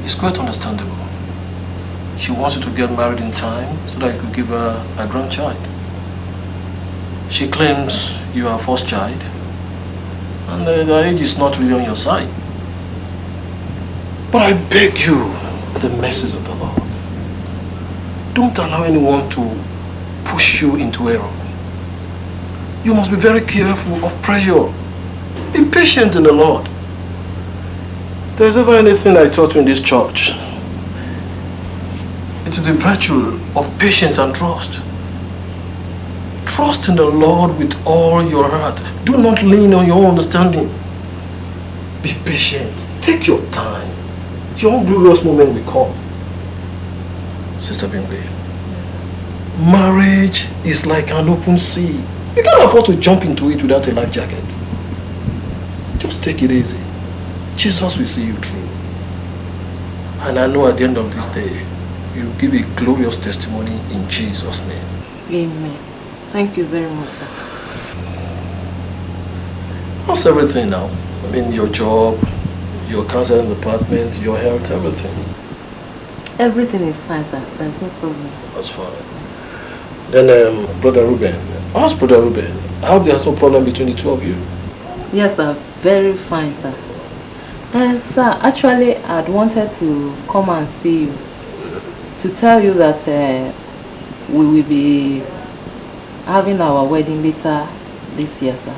It's quite understandable. She wants you to get married in time so that you could give her a grandchild. She claims you are her first child, and the age is not really on your side. But I beg you, the mercies of the Lord, don't allow anyone to push you into error. You must be very careful of pressure. Be patient in the Lord. If there's ever anything I taught you in this church, it is the virtue of patience and trust. Trust in the Lord with all your heart. Do not lean on your own understanding. Be patient. Take your time. Your own glorious moment will come. Sister Bimbe, marriage is like an open sea. You can't afford to jump into it without a life jacket. Just take it easy. Jesus will see you through. And I know at the end of this day, you give a glorious testimony in Jesus' name. Amen. Thank you very much, sir. How's everything now? I mean, your job, your counseling department, your health, everything. Everything is fine, sir. There's no problem. That's fine. Then, Brother Ruben. Ask Brother Ruben. I hope there's no problem between the two of you. Yes, sir. Very fine, sir. Sir, actually, I'd wanted to come and see you to tell you that we will be having our wedding later this year, sir.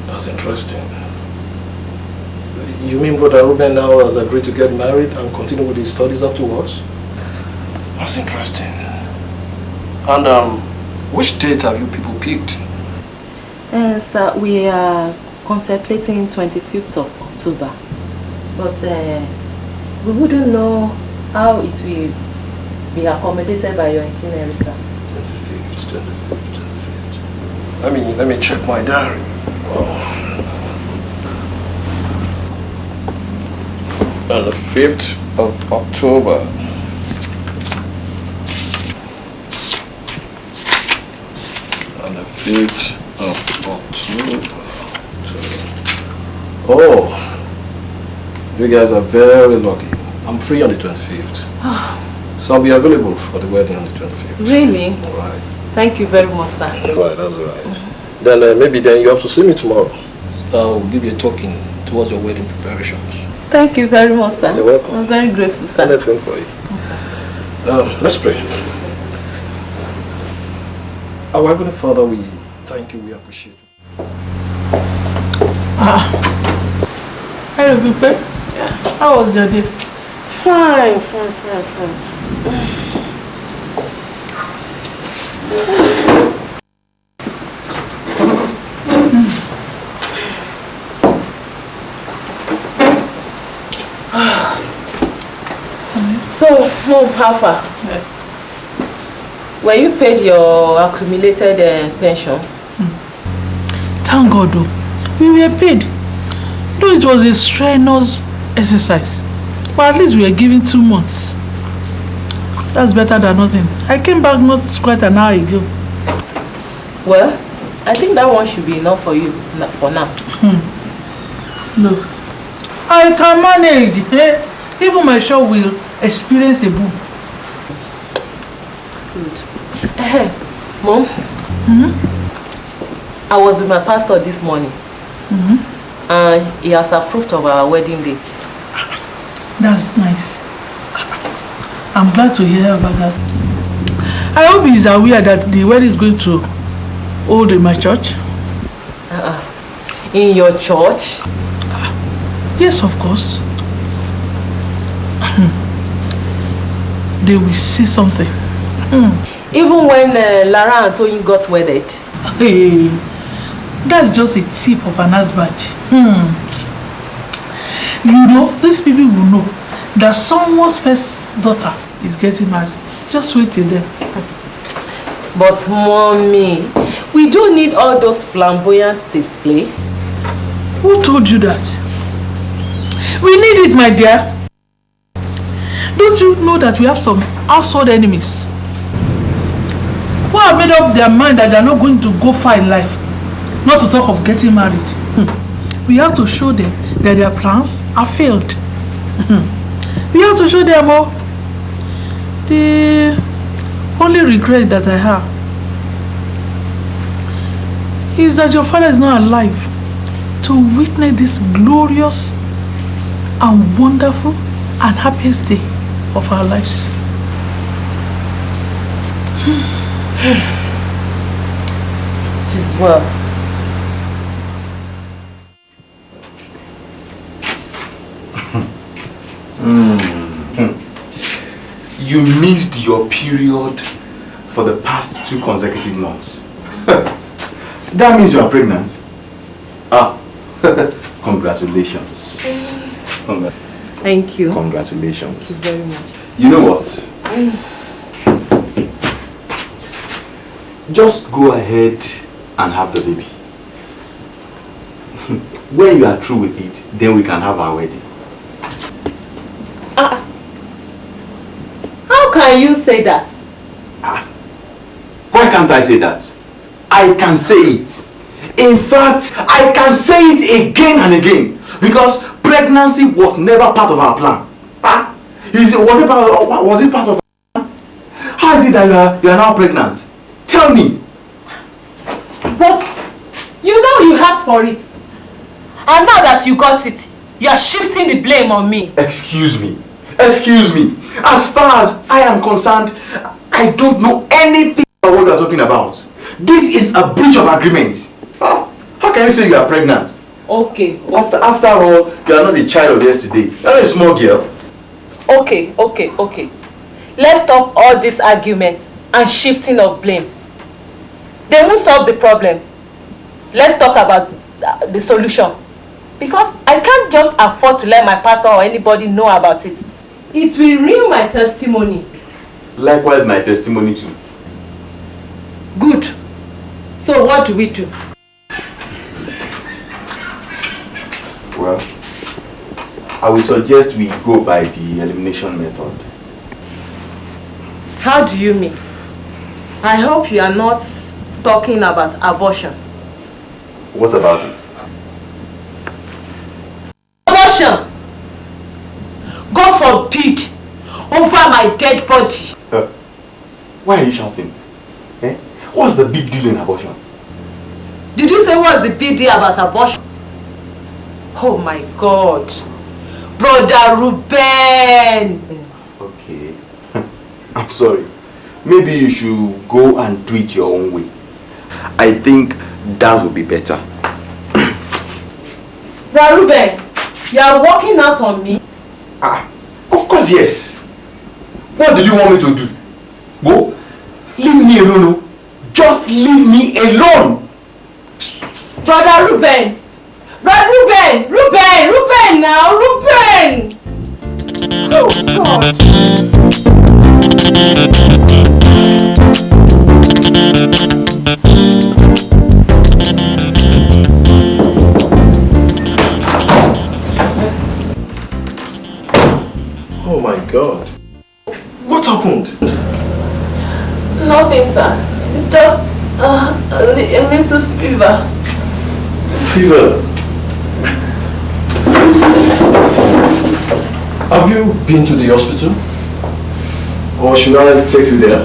That's interesting. You mean Brother Ruben now has agreed to get married and continue with his studies afterwards? That's interesting. And which date have you people picked? Sir, we are contemplating 25th of October. But we wouldn't know how it will be accommodated by your itinerary, sir. 25th. Let me check my diary. On the 5th of October. On the 5th of October. Oh, you guys are very lucky. I'm free on the 25th. So I'll be available for the wedding on the 25th. Really? All right. Thank you very much, sir. Right, that's all right. Then maybe you have to see me tomorrow. I'll give you a token towards your wedding preparations. Thank you very much, sir. You're welcome. I'm very grateful, sir. Anything for you. Let's pray. Our Heavenly Father, we thank you, we appreciate you. Hello, people. Yeah. How was your day? Fine. So, Mom, how far? Were you paid your accumulated pensions? Thank God, though. We were paid. Though it was a strenuous exercise. But at least we were given 2 months. That's better than nothing. I came back not quite an hour ago. Well, I think that one should be enough for you for now. Look, I can manage. Even my shop will experience a boom. Good. Mom, I was with my pastor this morning. And he has approved of our wedding dates. That's nice. I'm glad to hear about that. I hope he's aware that the wedding is going to hold in my church. In your church? Yes, of course. They will see something. Even when Lara and Tony got wedded? Hey, that's just a tip of an iceberg. You know, these people will know that someone's first daughter is getting married. Just wait till then. But Mommy, we don't need all those flamboyant display. Who told you that? We need it, my dear. Don't you know that we have some household enemies who have made up their mind that they are not going to go far in life, not to talk of getting married? We have to show them that their plans are failed. We have to show them all. The only regret that I have is that your father is not alive to witness this glorious and wonderful and happiest day of our lives. It is well. You missed your period for the past 2 consecutive months. That means you are pregnant. Congratulations. Thank you. Congratulations. Thank you very much. You know what? Just go ahead and have the baby. When you are through with it, then we can have our wedding. How can you say that? Why can't I say that? I can say it. In fact, I can say it again and again. Because pregnancy was never part of our plan. Was it part of our plan? How is it that you are now pregnant? Tell me. But you know you asked for it. And now that you got it, you are shifting the blame on me. Excuse me. As far as I am concerned, I don't know anything about what you are talking about. This is a breach of agreement. How can you say you are pregnant? Okay. After all, you are not a child of yesterday. You are not a small girl. Okay. Let's stop all these arguments and shifting of blame. They won't solve the problem. Let's talk about the solution. Because I can't just afford to let my pastor or anybody know about it. It will ruin my testimony. Likewise, my testimony too. Good. So what do we do? Well, I will suggest we go by the elimination method. How do you mean? I hope you are not talking about abortion. What about it? Abortion! God forbid! Over my dead body! Why are you shouting? Eh? What's the big deal in abortion? Did you say what's the big deal about abortion? Oh my God! Brother Ruben! Okay. I'm sorry. Maybe you should go and do it your own way. I think that would be better. Brother Ruben, you are walking out on me? Of course, yes. What did you want me to do? Go? Leave me alone. Just leave me alone. Brother Ruben! Brother Ruben! Ruben now! Ruben! Oh God! Oh my God. What happened? Nothing, sir. It's just a little fever. Fever? Have you been to the hospital? Or should I take you there?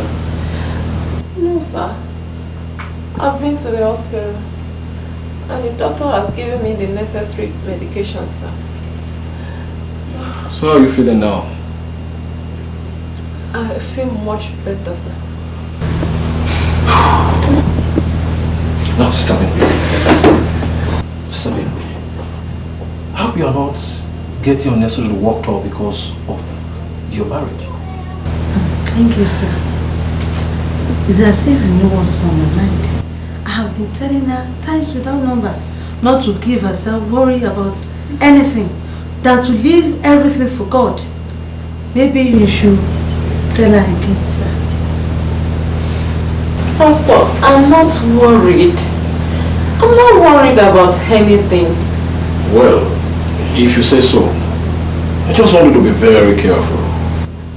No, sir. I've been to the hospital. And the doctor has given me the necessary medication, sir. So how are you feeling now? I feel much better, sir. No, stop it. Stop it. I hope you are not getting unnecessarily worked up because of your marriage. Thank you, sir. It's as if you know what's on my mind. I have been telling her times without number not to give herself worry about anything, than to leave everything for God. Maybe you should tell her again, sir. Pastor, I'm not worried. I'm not worried about anything. Well, if you say so, I just want you to be very careful.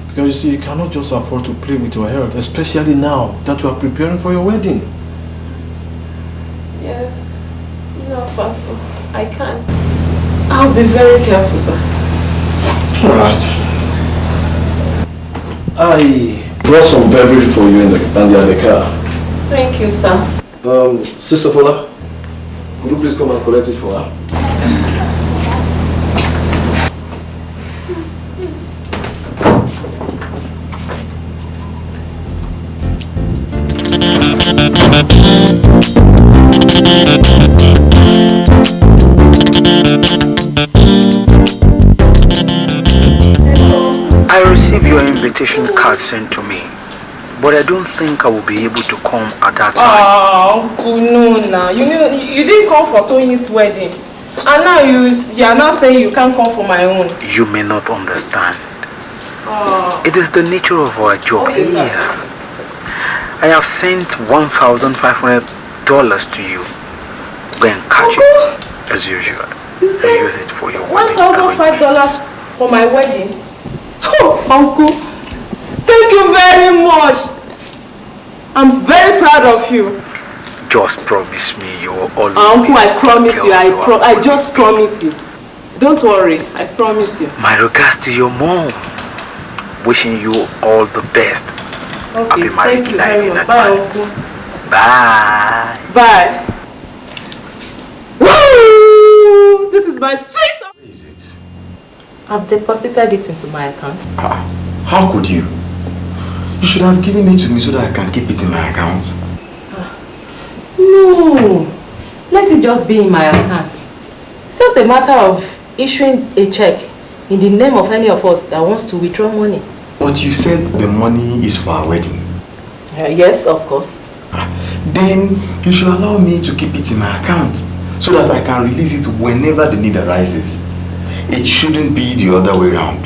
Because you see, you cannot just afford to play with your health, especially now that you are preparing for your wedding. Yeah, no, Pastor, I can't. I'll be very careful, sir. Alright. I brought some beverage for you in the car. Thank you, sir. Sister Fola, could you please come and collect it for her? I received your invitation card sent to me, but I don't think I will be able to come at that time. Oh, Uncle, no, now. You didn't come for Tony's wedding. And now you are now saying you can't come for my own. You may not understand. It is the nature of our job here. I have sent $1,500 to you. Go and catch it, as usual. You said use it for your wedding. $1,500 for my wedding? Oh, Uncle, thank you very much. I'm very proud of you. Just promise me you will always. Uncle, I promise you. I just promise you. Don't worry, I promise you. My regards to your mom. Wishing you all the best. Okay, Happy marriage life in Bye, advance. Uncle. Bye. Bye. Woo! This is my sweet. Where is it? I've deposited it into my account. How could you? You should have given it to me so that I can keep it in my account. No, let it just be in my account. It's just a matter of issuing a check in the name of any of us that wants to withdraw money. But you said the money is for our wedding. Yes, of course. Then you should allow me to keep it in my account so that I can release it whenever the need arises. It shouldn't be the other way around,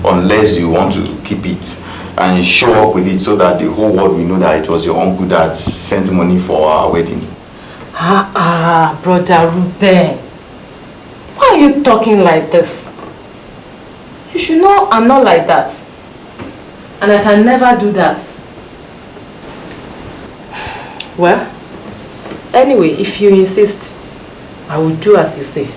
unless you want to keep it and show up with it so that the whole world will know that it was your uncle that sent money for our wedding. Brother Ruben. Why are you talking like this? You should know I'm not like that. And I can never do that. Well, anyway, if you insist, I will do as you say.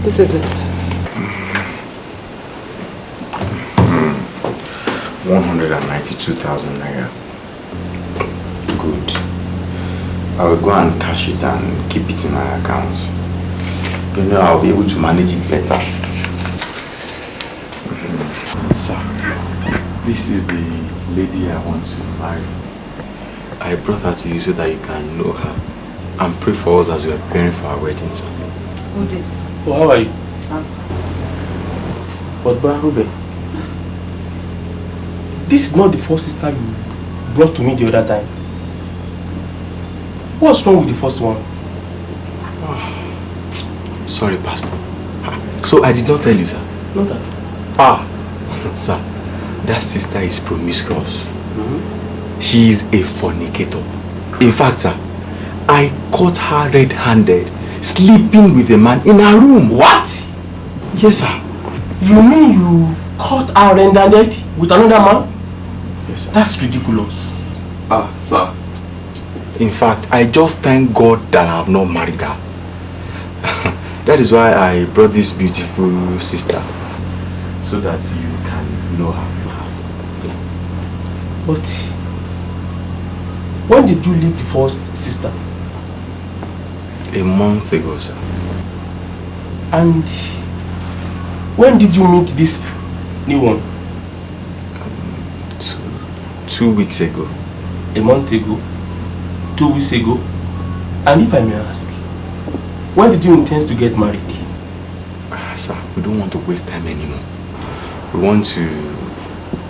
This is it. 192,000 naira. Good. I will go and cash it and keep it in my account. You know, I'll be able to manage it better. Sir, this is the lady I want to marry. I brought her to you so that you can know her and pray for us as we are preparing for our wedding, sir. Who this? Oh, how are you? But Ruben, this is not the first sister you brought to me the other time. What's wrong with the first one? Oh, sorry, Pastor. So I did not tell you, sir? Not that. Sir, that sister is promiscuous. She is a fornicator. In fact, sir, I caught her red-handed sleeping with a man in her room. What? Yes, sir. You mean you caught her red-handed with another man? Yes, sir. That's ridiculous. Sir. In fact, I just thank God that I have not married her. That is why I brought this beautiful sister, so that you can know her. But when did you leave the first sister? A month ago, sir. And when did you meet this new one? 2 weeks ago. A month ago? 2 weeks ago? And if I may ask, when did you intend to get married? Sir, we don't want to waste time anymore. We want to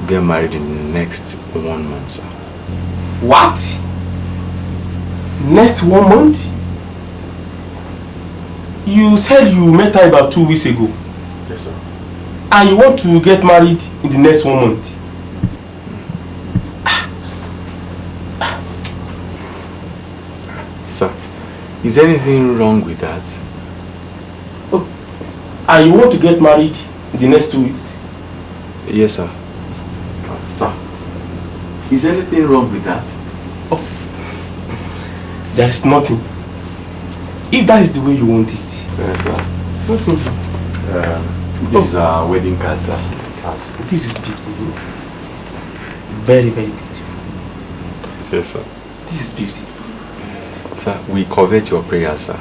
get married in the next 1 month, sir. What? Next 1 month? You said you met her about 2 weeks ago. Yes, sir. And you want to get married in the next 1 month? Sir, is there anything wrong with that? Oh, and you want to get married in the next 2 weeks? Yes, sir. Sir, is there anything wrong with that? Oh, there is nothing. If that is the way you want it. Yes, sir. No problem. This is our wedding card, sir. This is beautiful. Very, very beautiful. Yes, sir. This is beautiful. Sir, we covet your prayers, sir.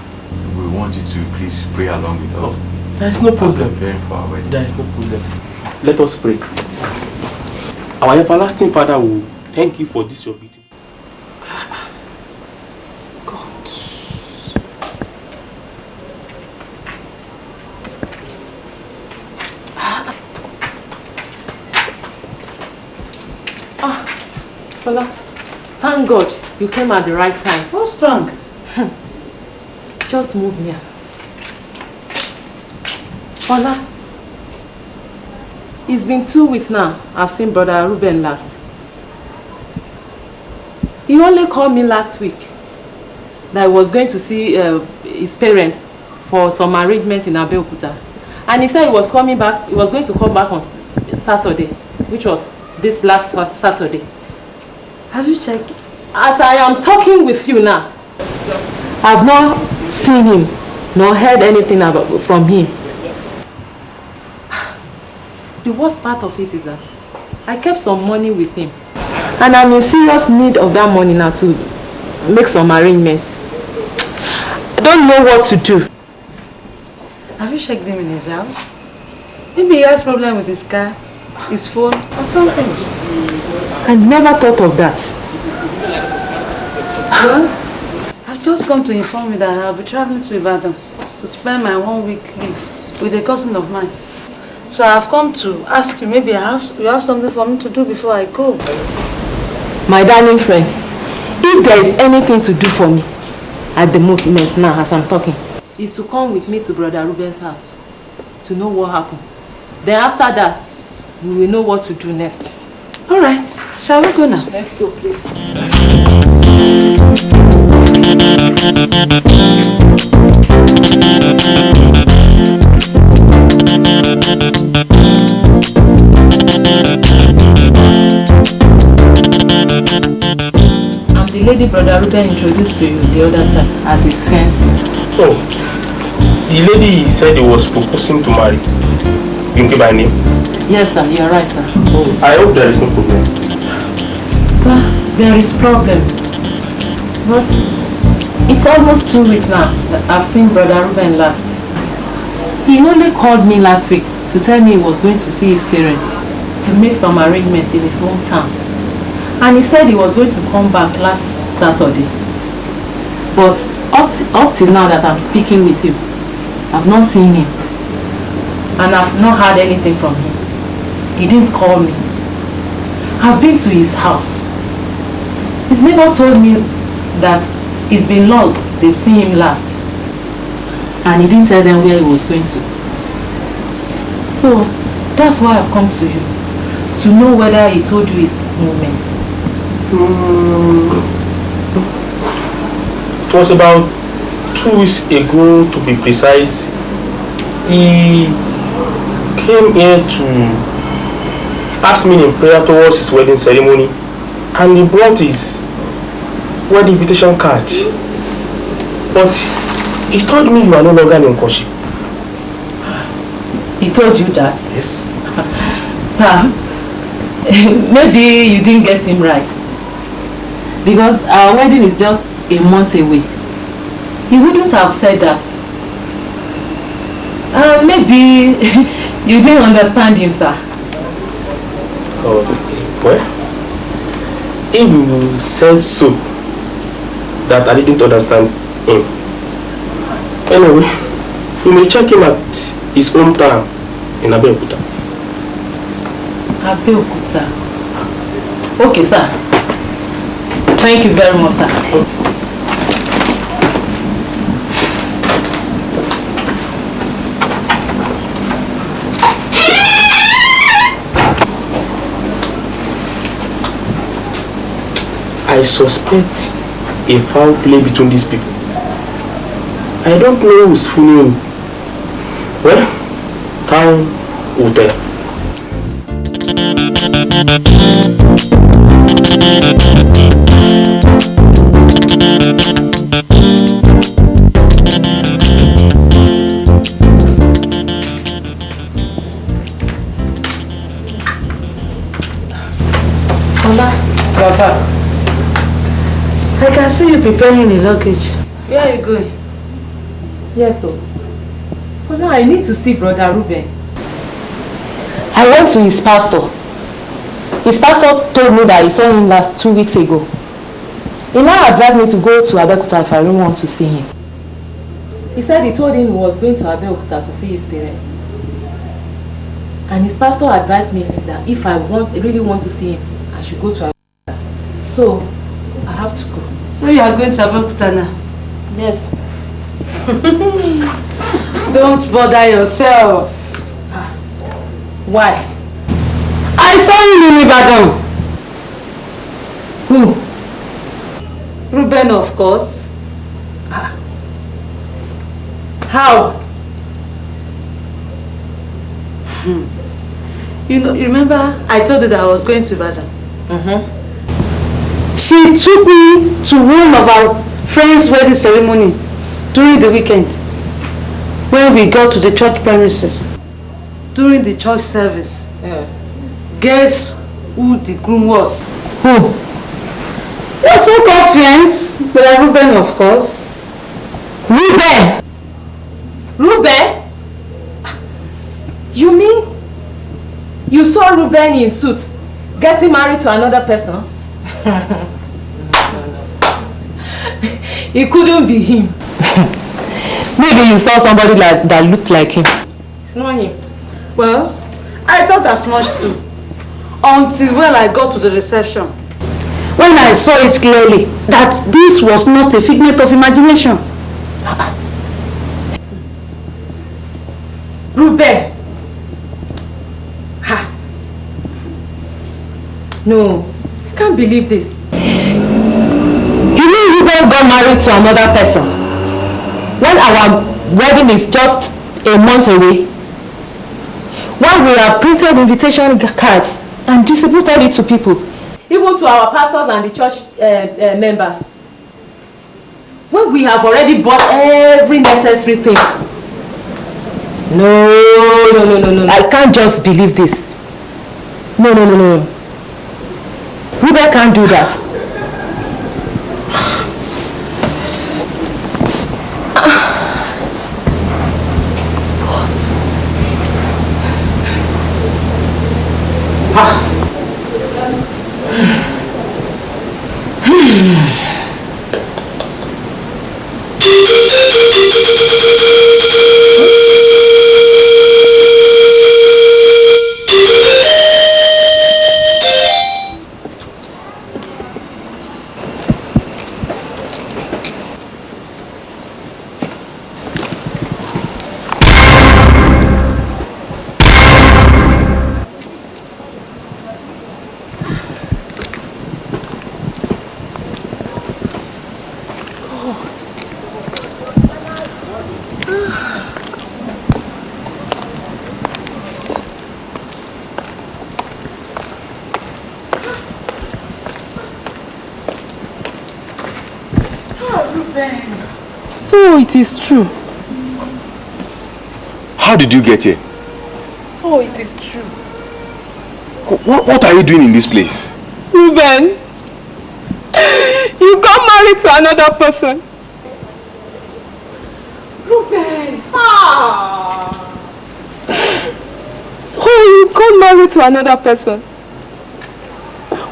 We want you to please pray along with us. There is no problem. Preparing for our wedding. There is no problem. Let us pray. Our everlasting Father will thank you for this your beauty. God. Bola, thank God you came at the right time. What's wrong? Just move near. Bola, it's been 2 weeks now I've seen Brother Ruben last. He only called me last week that he was going to see his parents for some arrangement in Abeokuta. And he said he was coming back, he was going to come back on Saturday, which was this last Saturday. Have you checked? As I am talking with you now, I've not seen him nor heard anything from him. The worst part of it is that I kept some money with him, and I'm in serious need of that money now to make some arrangements. I don't know what to do. Have you checked him in his house? Maybe he has problem with his car, his phone, or something. I never thought of that. Well, I've just come to inform me that I'll be traveling to Ibadan to spend my 1 week leave with a cousin of mine. So I've come to ask you, maybe you have something for me to do before I go. My darling friend, if there is anything to do for me at the moment now as I'm talking, is to come with me to Brother Ruben's house to know what happened. Then after that, we will know what to do next. Alright, shall we go now? Let's go, please. I'm the lady Brother Ruben introduced to you the other time as his fiancé. Oh, the lady said he was proposing to marry. You give my name? Yes, sir, you're right, sir. Oh, I hope there is no problem. Sir, there is problem. But it's almost 2 weeks now that I've seen Brother Ruben last. He only called me last week to tell me he was going to see his parents to make some arrangements in his hometown. And he said he was going to come back last Saturday. But up till now that I'm speaking with you, I've not seen him. And I've not heard anything from him. He didn't call me. I've been to his house. He's never told me that it's been long they've seen him last. And he didn't tell them where he was going to. So that's why I've come to you, to know whether he told you his movements. It was about 2 weeks ago, to be precise. He came here to ask me in prayer towards his wedding ceremony, and he brought his wedding invitation card. But he told me you are no longer in courtship. He told you that? Yes. Sir, maybe you didn't get him right. Because our wedding is just a month away. He wouldn't have said that. Maybe you didn't understand him, sir. Oh, well, if you said so, that I didn't understand him. Anyway, you may check him at his hometown in Abeokuta. Abeokuta. Okay, sir. Thank you very much, sir. I suspect a foul play between these people. I don't know who's fooling. Well, time will tell. Mama, you're back. I can see you preparing the luggage. Where are you going? Yes, sir. But now I need to see Brother Ruben. I went to his pastor. His pastor told me that he saw him last 2 weeks ago. He now advised me to go to Abeokuta if I really want to see him. He said he told him he was going to Abeokuta to see his parents. And his pastor advised me that if I really want to see him, I should go to Abeokuta. So, I have to go. So you are going to Babalola now? Yes. Don't bother yourself. Why? I saw him in Ibadan. Who? Ruben, of course. How? You remember I told you that I was going to Ibadan? She took me to one of our friends' wedding ceremony during the weekend when we got to the church premises. During the church service, guess who the groom was? Who? Your so-called friends, but Ruben, of course. Ruben! Ruben? You mean you saw Ruben in suit getting married to another person? It couldn't be him. Maybe you saw somebody that looked like him. It's not him. Well, I thought as much too. Until when I got to the reception. When I saw it clearly that this was not a figment of imagination. Ruben! Ha! No, I can't believe this. You mean Ruben got married to another person? When our wedding is just a month away? When we have printed invitation cards and distributed it to people? Even to our pastors and the church members? When we have already bought every necessary thing? No. I can't just believe this. No. Ruben can't do that. So it is true. How did you get here? So it is true. What are you doing in this place? Ruben, you got married to another person. Ruben, So you got married to another person.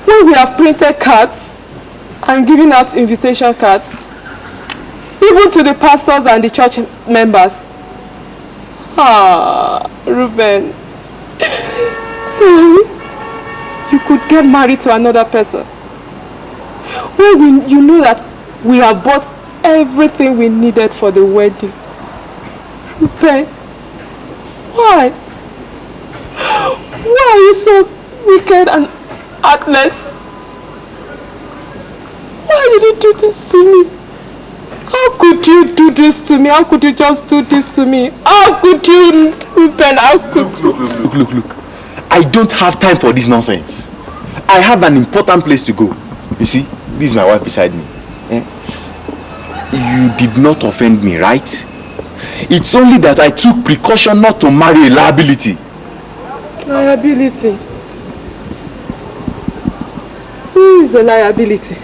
When we have printed cards and given out invitation cards, even to the pastors and the church members. Ruben. So you could get married to another person. When you know that we have bought everything we needed for the wedding. Ruben, why? Why are you so wicked and heartless? Why did you do this to me? How could you do this to me? How could you just do this to me? How could you, Ruben? How could Look. I don't have time for this nonsense. I have an important place to go. You see, this is my wife beside me. You did not offend me, right? It's only that I took precaution not to marry a liability. Liability? Who is a liability?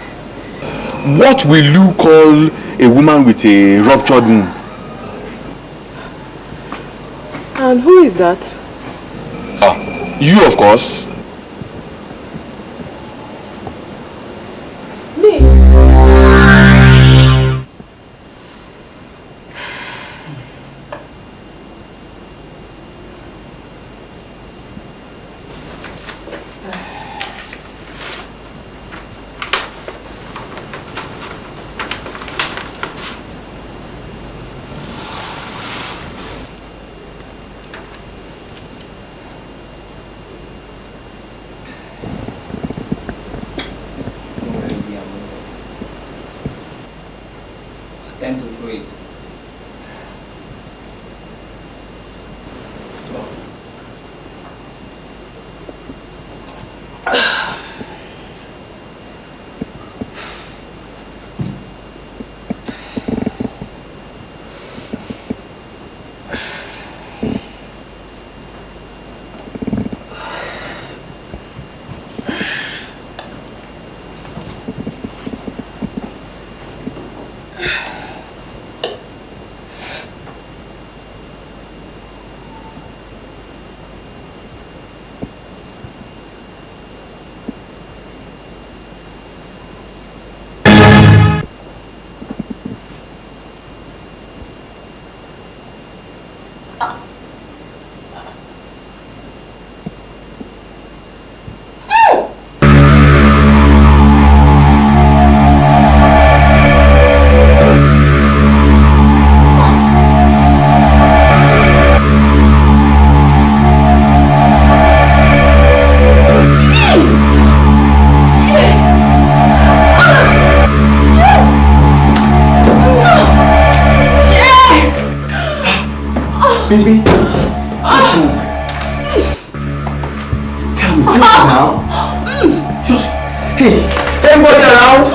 What will you call a woman with a ruptured wound? And who is that? You, of course. Me? Baby, tell me now. Hey, anybody around?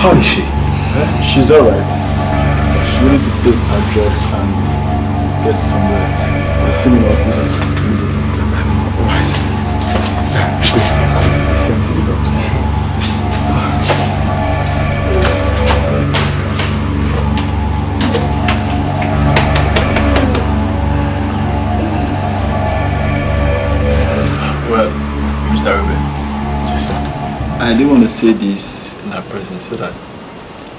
How is she? She's alright. She needed to take her drugs and get some rest. I'll see you in office immediately. Alright. Thanks to the doctor. Well, Mr. Ruben. Yes, sir. I didn't want to say this in our presence so that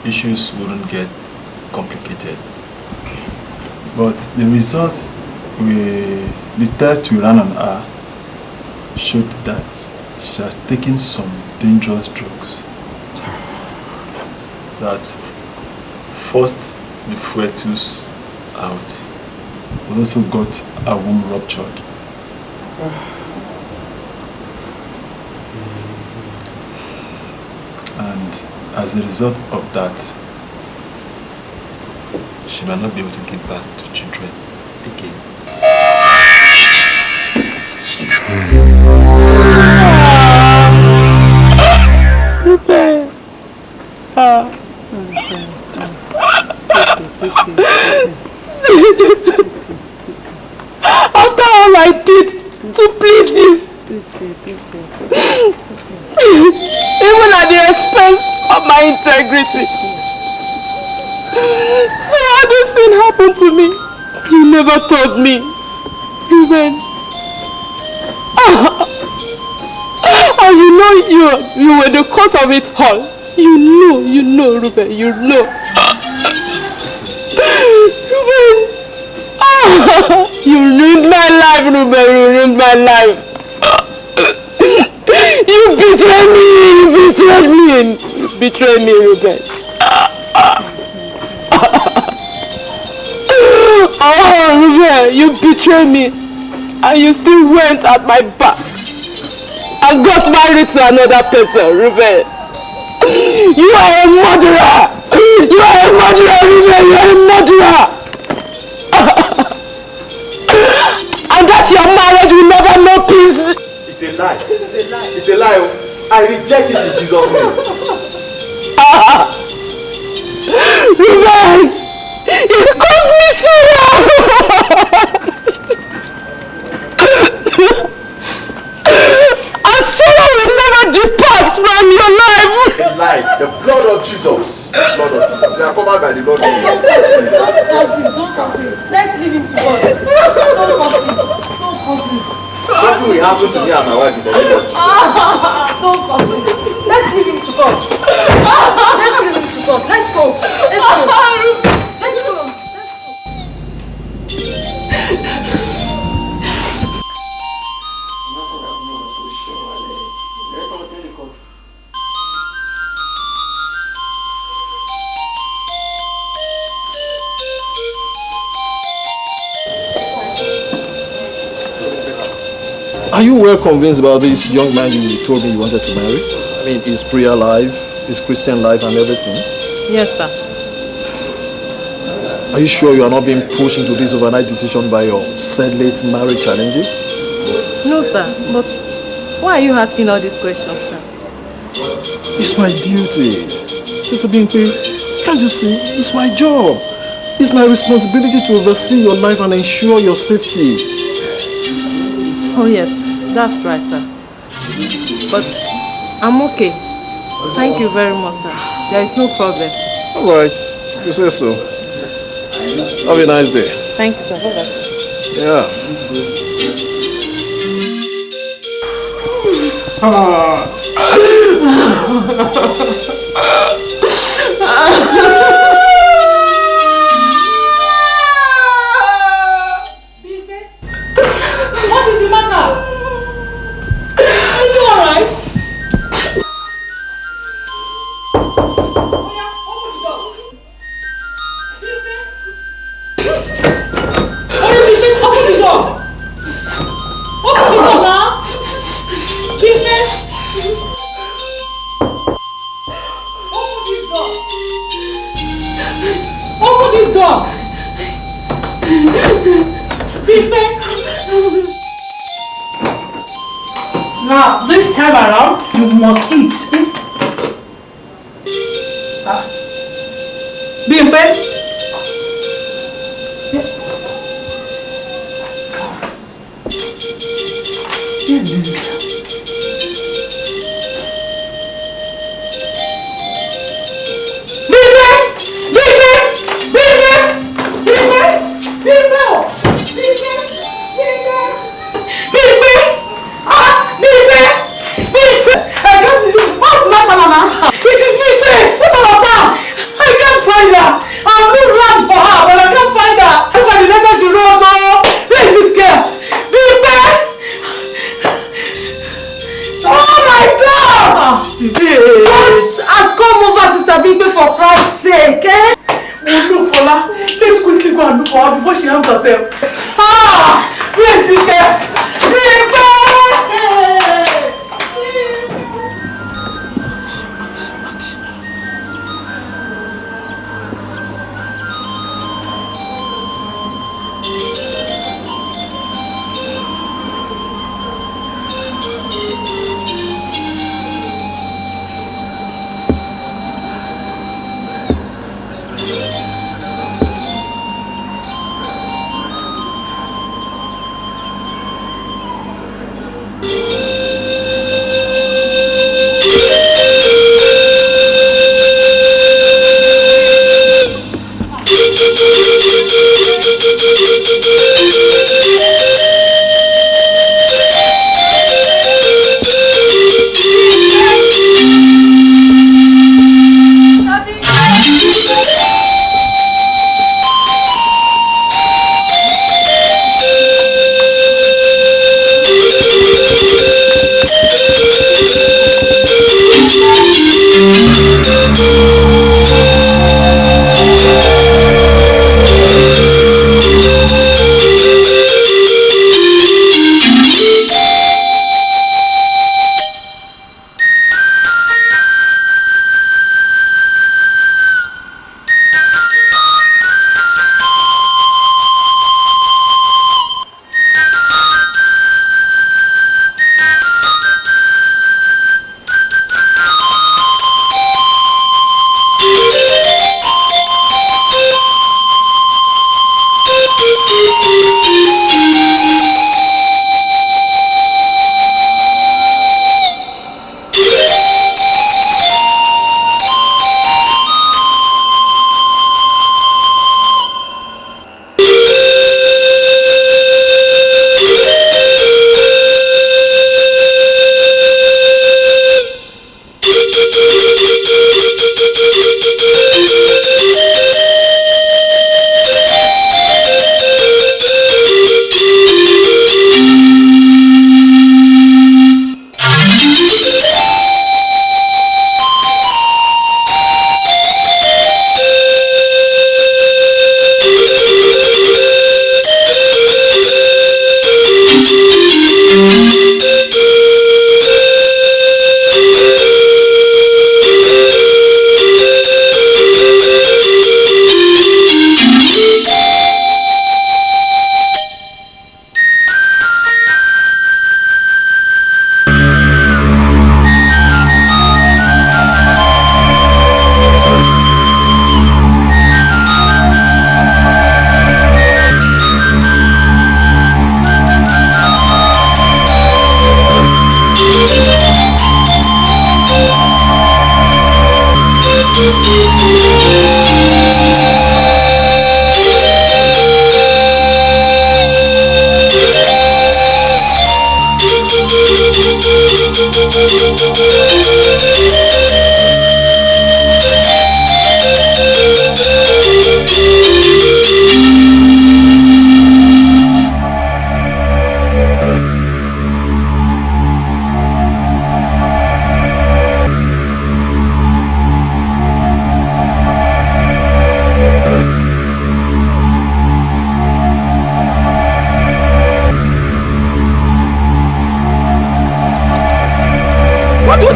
issues wouldn't get complicated. Okay. But the results, the test we ran on her showed that she has taken some dangerous drugs that forced the fetus out. We also got her womb ruptured. And as a result of that, she might not be able to give birth to children again. After all I did to please you, even at the expense of my integrity. So all this thing happened to me. You never told me. Ruben. And you were the cause of it all. You know, Ruben, you know. Ruben. You ruined my life, Ruben, you ruined my life. You betrayed me, Ruben. Oh, Ruben, you betrayed me. And you still went at my back and got married to another person, Ruben. You are a murderer! You are a murderer, Ruben! You are a murderer! And that your marriage will never know peace. It's a lie. It's a lie. I reject it in Jesus' name. Ruben! You caused me sorrow! And sorrow will never depart from your life! A lie. The blood of Jesus. The blood of Jesus. They are covered by the blood of Jesus. Let's leave him to God. Don't conflict. Something will happen to me and my wife in the name of Jesus. Don't conflict. Let's leave him to God. Let's leave him to God. Let's go. Let's go. Let's go. Are you well convinced about this young man you told me you wanted to marry? I mean, his prayer life, his Christian life and everything? Yes, sir. Are you sure you are not being pushed into this overnight decision by your said late marriage challenges? No, sir. But why are you asking all these questions, sir? It's my duty. Mr. Bimpe, can't you see? It's my job. It's my responsibility to oversee your life and ensure your safety. Oh, yes. That's right, sir. But I'm okay. Thank you very much, sir. There is no problem. All right. You say so. Have a nice day. Thank you, sir. Bye-bye. Yeah. dog. Now, this time around, you must eat. Bimpe. Yes, this is before she harms herself. Where's this girl?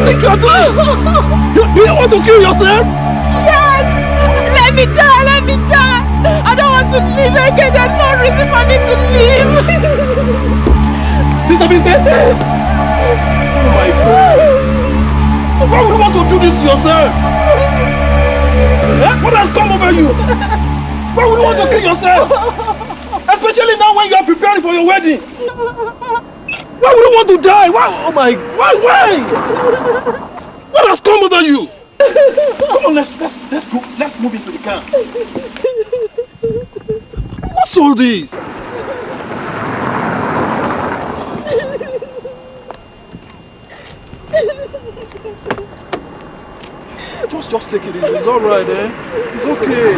think you're doing? Do you want to kill yourself? Yes! Let me die! Let me die! to live again. There's no reason for me to live. Sister BITTEN? Oh my God. Why would you want to do this to yourself? What has come over you? Why would you want to kill yourself? Especially now when you are preparing for your wedding. Why would you want to die? Why? Oh my, why? What has come over you? Come on, let's go. Let's move into the car. What's all this? Just take it easy. It's all right, eh? It's okay.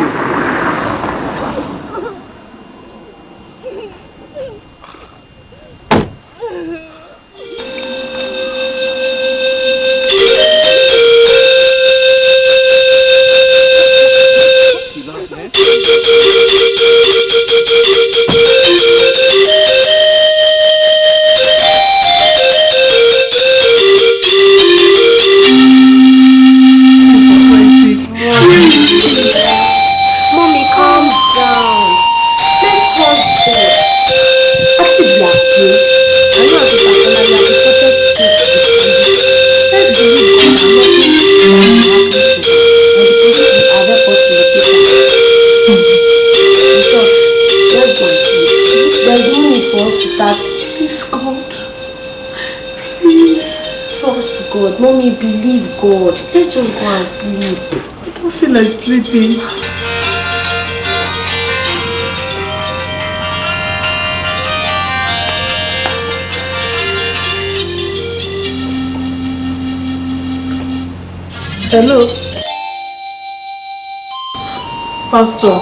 Mommy, believe God. Let's just go and sleep. I don't feel like sleeping. Hello? Pastor.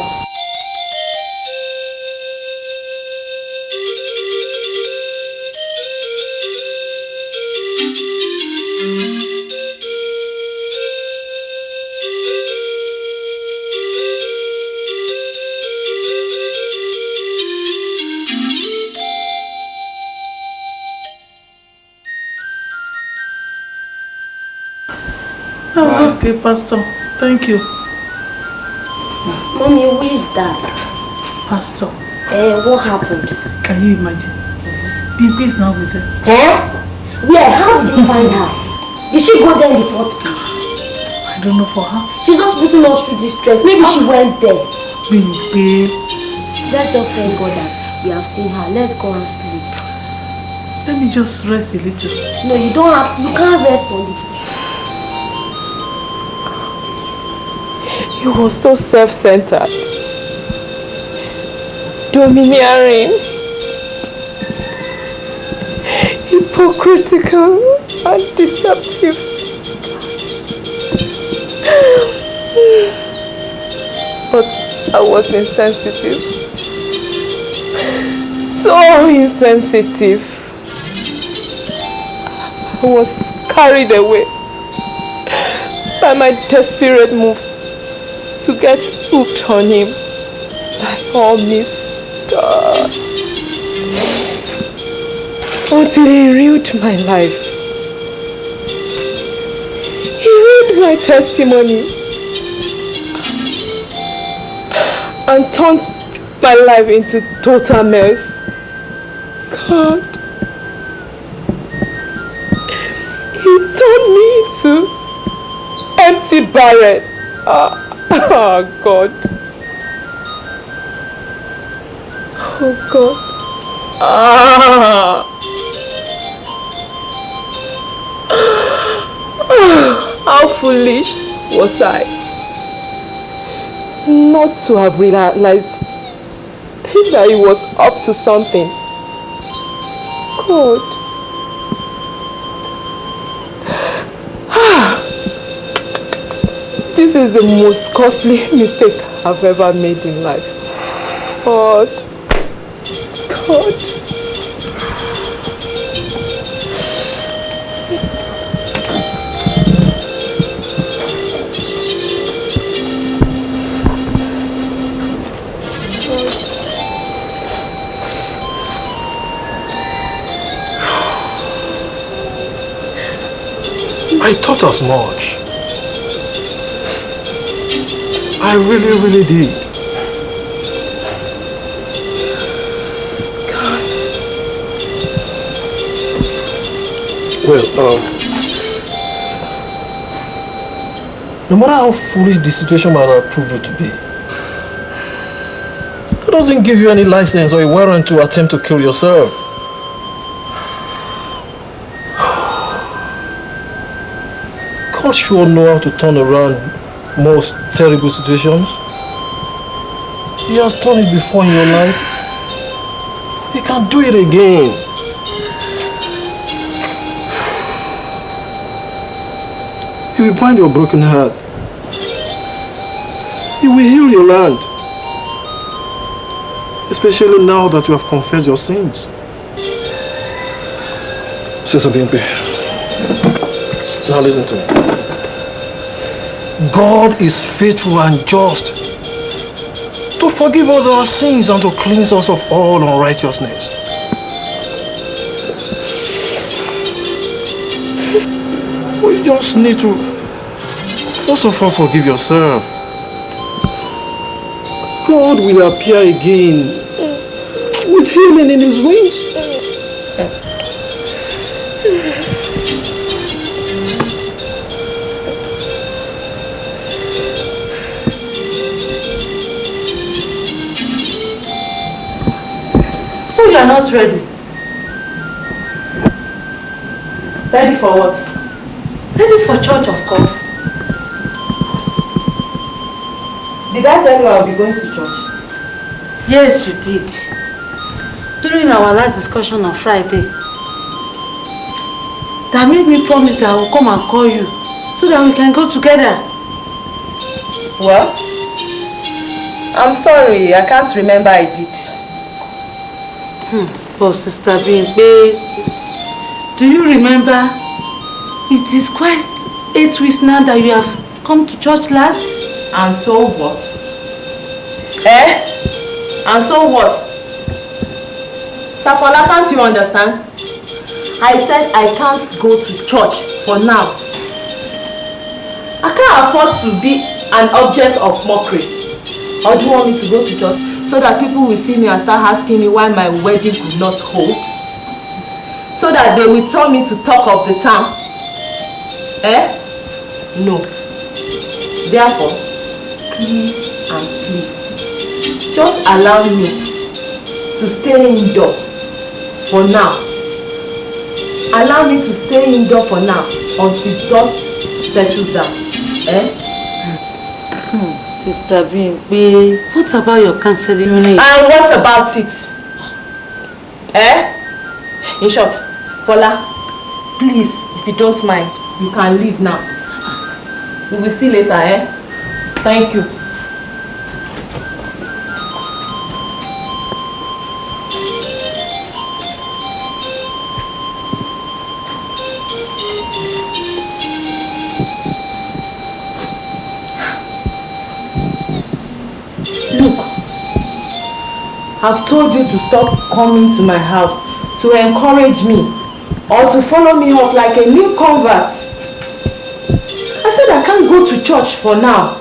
Okay, Pastor. Thank you. Mommy, who is that? Pastor. What happened? Can you imagine? Bibi is now with her. Where? How did you find her? Did she go there in the first place? I don't know for her. She's just putting us through this stress. Maybe she went there. Bibi. Let's just thank God that we have seen her. Let's go and sleep. Let me just rest a little. No, you don't have. You can't rest on it. You were so self-centered, domineering, hypocritical, and deceptive. But I was insensitive. So insensitive. I was carried away by my desperate move to get hooked on him by all means. God. Until he ruined my life. He ruined my testimony and turned my life into total mess. God. He turned me into empty barren. Oh God. Oh God. How foolish was I not to have realized that he was up to something. God. This is the most costly mistake I've ever made in life. God. God. I thought as much. I really did. Well, no matter how foolish the situation might have proved you to be, that doesn't give you any license or a warrant to attempt to kill yourself. God sure know how to turn around most terrible situations. He has done it before in your life. He can do it again. He will bind your broken heart. He will heal your land. Especially now that you have confessed your sins. Sister Bimpe, now listen to me. God is faithful and just to forgive us our sins and to cleanse us of all unrighteousness. We just need to first of all forgive yourself. God will appear again with healing in his wings. So you are not ready? Ready for what? Ready for church, of course. Did I tell you I'll be going to church? Yes, you did. During our last discussion on Friday. That made me promise that I will come and call you so that we can go together. Well, I'm sorry, I can't remember I did. But Sister Bimpe, do you remember? It is quite 8 weeks now that you have come to church last. And so what? Eh? And so what? Safola, can't you understand? I said I can't go to church for now. I can't afford to be an object of mockery. Or do you want me to go to church so that people will see me and start asking me why my wedding could not hold? So that they will tell me to talk of the town? Eh? No. Therefore, please and please, just allow me to stay indoor for now. Allow me to stay indoor for now until dust settles down. Eh? Sister Bimpe, what about your counseling unit? And what about it? Eh? In short, Bola, please, if you don't mind, you can leave now. We will see later, eh? Thank you. Look, I've told you to stop coming to my house to encourage me or to follow me up like a new convert. I said I can't go to church for now.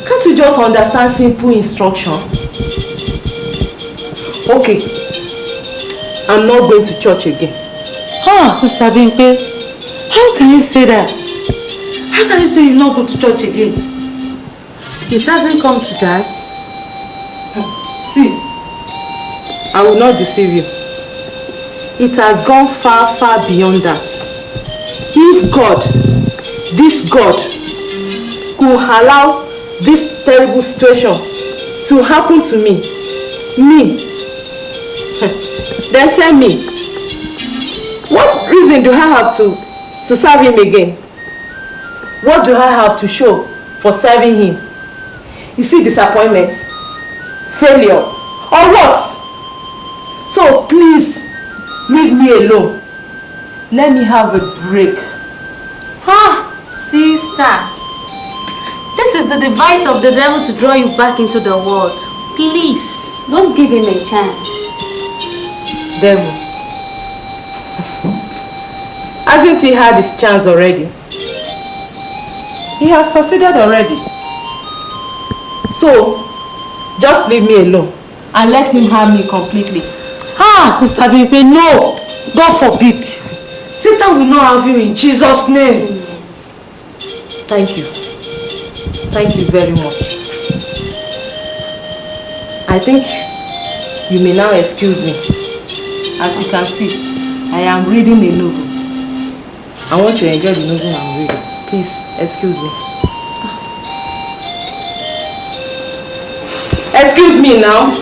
Can't you just understand simple instruction? Okay, I'm not going to church again. Oh, Sister Bimpe, how can you say that? How can you say you not go to church again? It hasn't come to that. See, I will not deceive you. It has gone far, far beyond that. If God, this God, could allow this terrible situation to happen to me, then tell me, what reason do I have to serve him again? What do I have to show for serving him? You see, disappointment, failure, or what? So please, leave me alone. Let me have a break. Sister, this is the device of the devil to draw you back into the world. Please, don't give him a chance. Devil. Hasn't he had his chance already? He has succeeded already. So, just leave me alone and let him have me completely. Sister Bimpe, no! God forbid. Satan will not have you in Jesus' name. Thank you. Thank you very much. I think you may now excuse me. As you can see, I am reading a novel. I want you to enjoy the novel I'm reading. Please, excuse me. Excuse me now.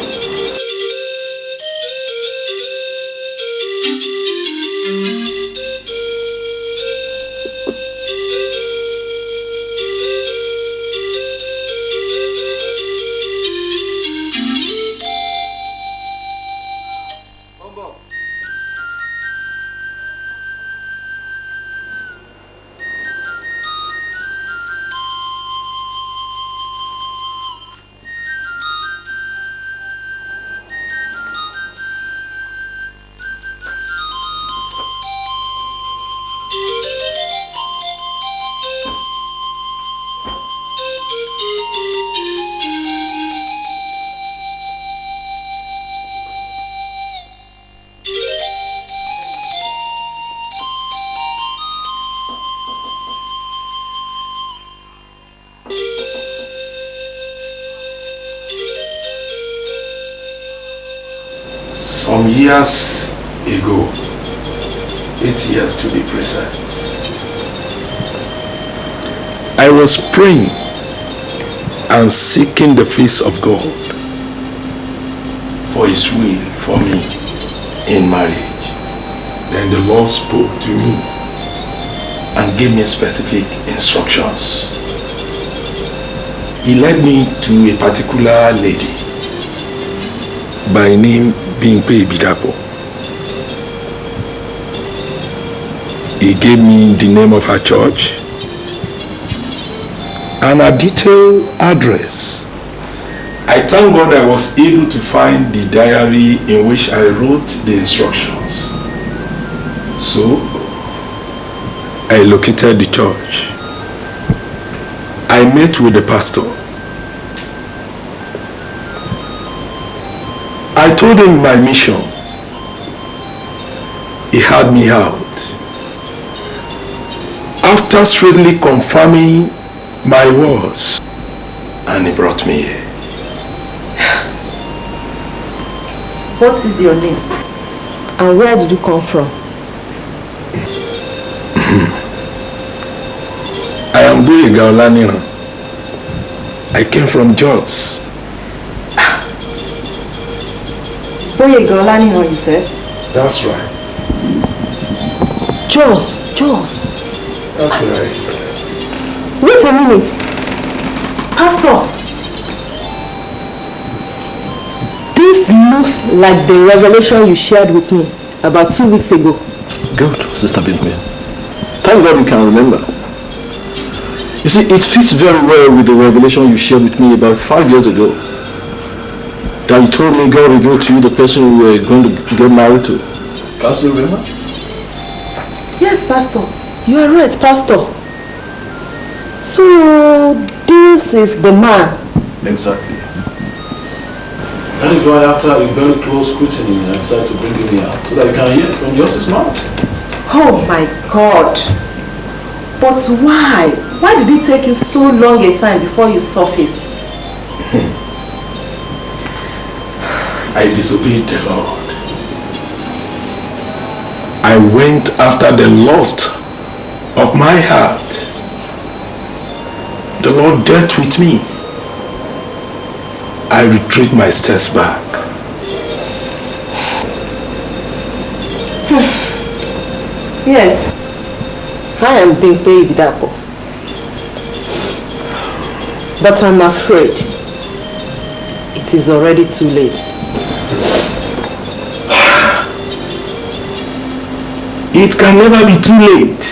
Some years ago, 8 years to be precise, I was praying and seeking the face of God for His will for me in marriage. Then the Lord spoke to me and gave me specific instructions. He led me to a particular lady by name Bimpe Bidapo. He gave me the name of her church and a detailed address. I thank God I was able to find the diary in which I wrote the instructions. So I located the church. I met with the pastor. I told him my mission. He had me out. After straightly confirming my words, and he brought me here. What is your name? And where did you come from? I am Boye Gaolaniran. I came from Jos. Boye Gaolaniran, you said? That's right. Jos. That's what I said. Wait a minute. Pastor. This looks like the revelation you shared with me about 2 weeks ago. Good, Sister Bimpe. Thank God you can remember. You see, it fits very well with the revelation you shared with me about 5 years ago. That you told me God revealed to you the person you were going to get married to. Can you still remember? Yes, Pastor. You are right, Pastor. So, this is the man. Exactly. That is why after a very close scrutiny, I decided to bring him here so that you can hear from Jos's mouth. Oh my God. But why? Why did it take you so long a time before you surfaced? I disobeyed the Lord. I went after the lust of my heart. The Lord dealt with me. I retreat my steps back. Yes, I am Bimpe Ibidapo. But I'm afraid it is already too late. It can never be too late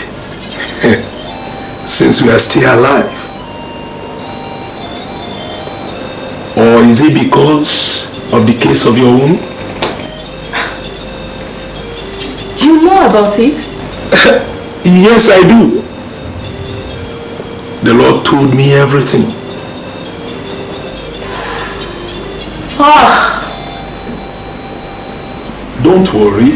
since we are still alive. Or is it because of the case of your womb? You know about it? Yes, I do. The Lord told me everything. Don't worry.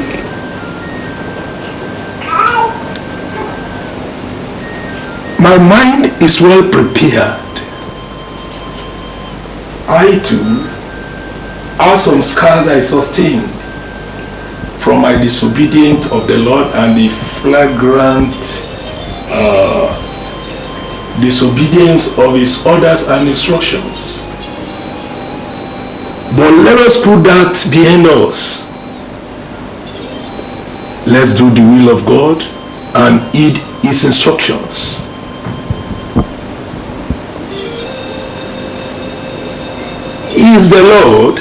My mind is well prepared. I too have some scars I sustained from my disobedience of the Lord and the flagrant disobedience of his orders and instructions. But let us put that behind us. Let's do the will of God and heed his instructions. He is the Lord.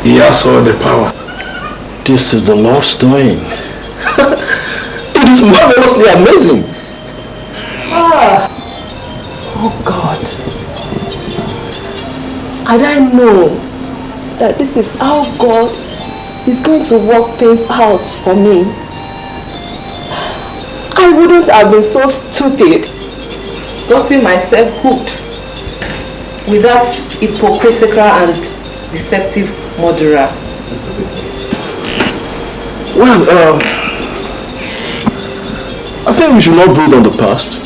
He has all the power. This is the Lord's doing. It is marvelously amazing. Oh God. And I know that this is how God is going to work things out for me. I wouldn't have been so stupid getting myself hooked with that hypocritical and deceptive murderer. Well, I think we should not brood on the past.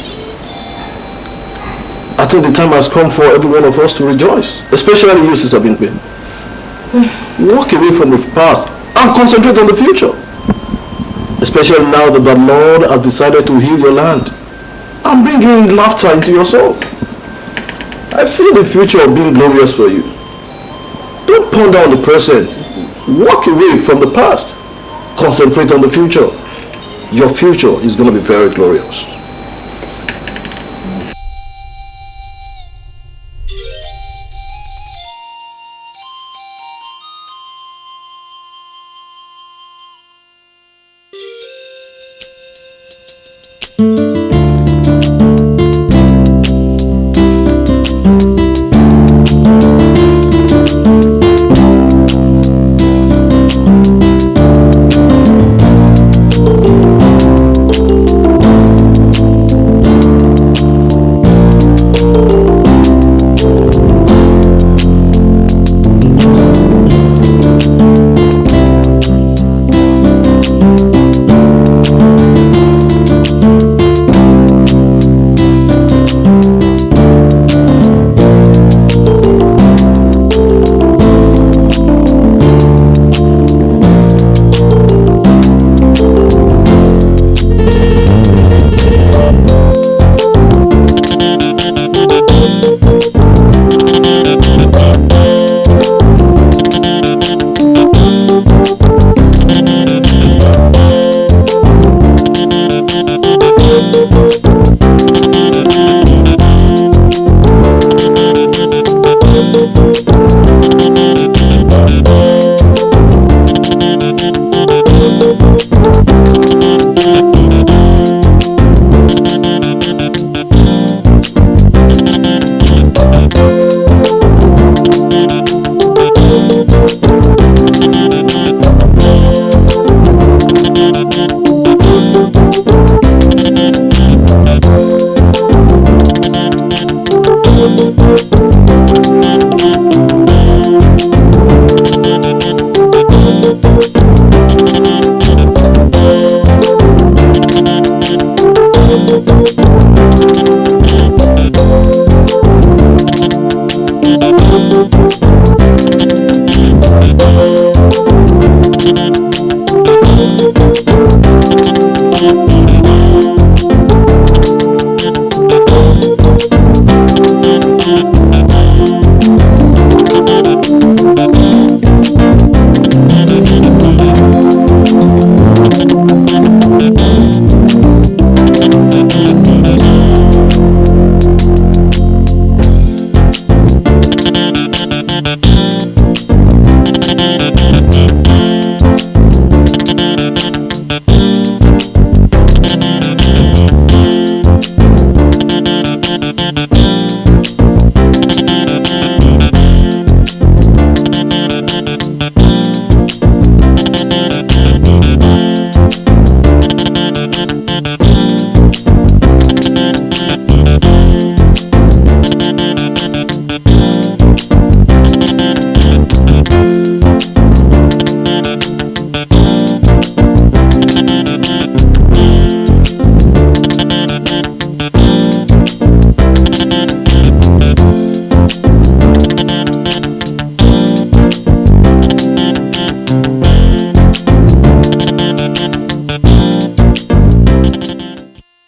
I think the time has come for every one of us to rejoice, especially you, Sister Bimpe. Walk away from the past and concentrate on the future. Especially now that the Lord has decided to heal your land and bring in laughter into your soul. I see the future being glorious for you. Don't ponder on the present. Walk away from the past. Concentrate on the future. Your future is going to be very glorious.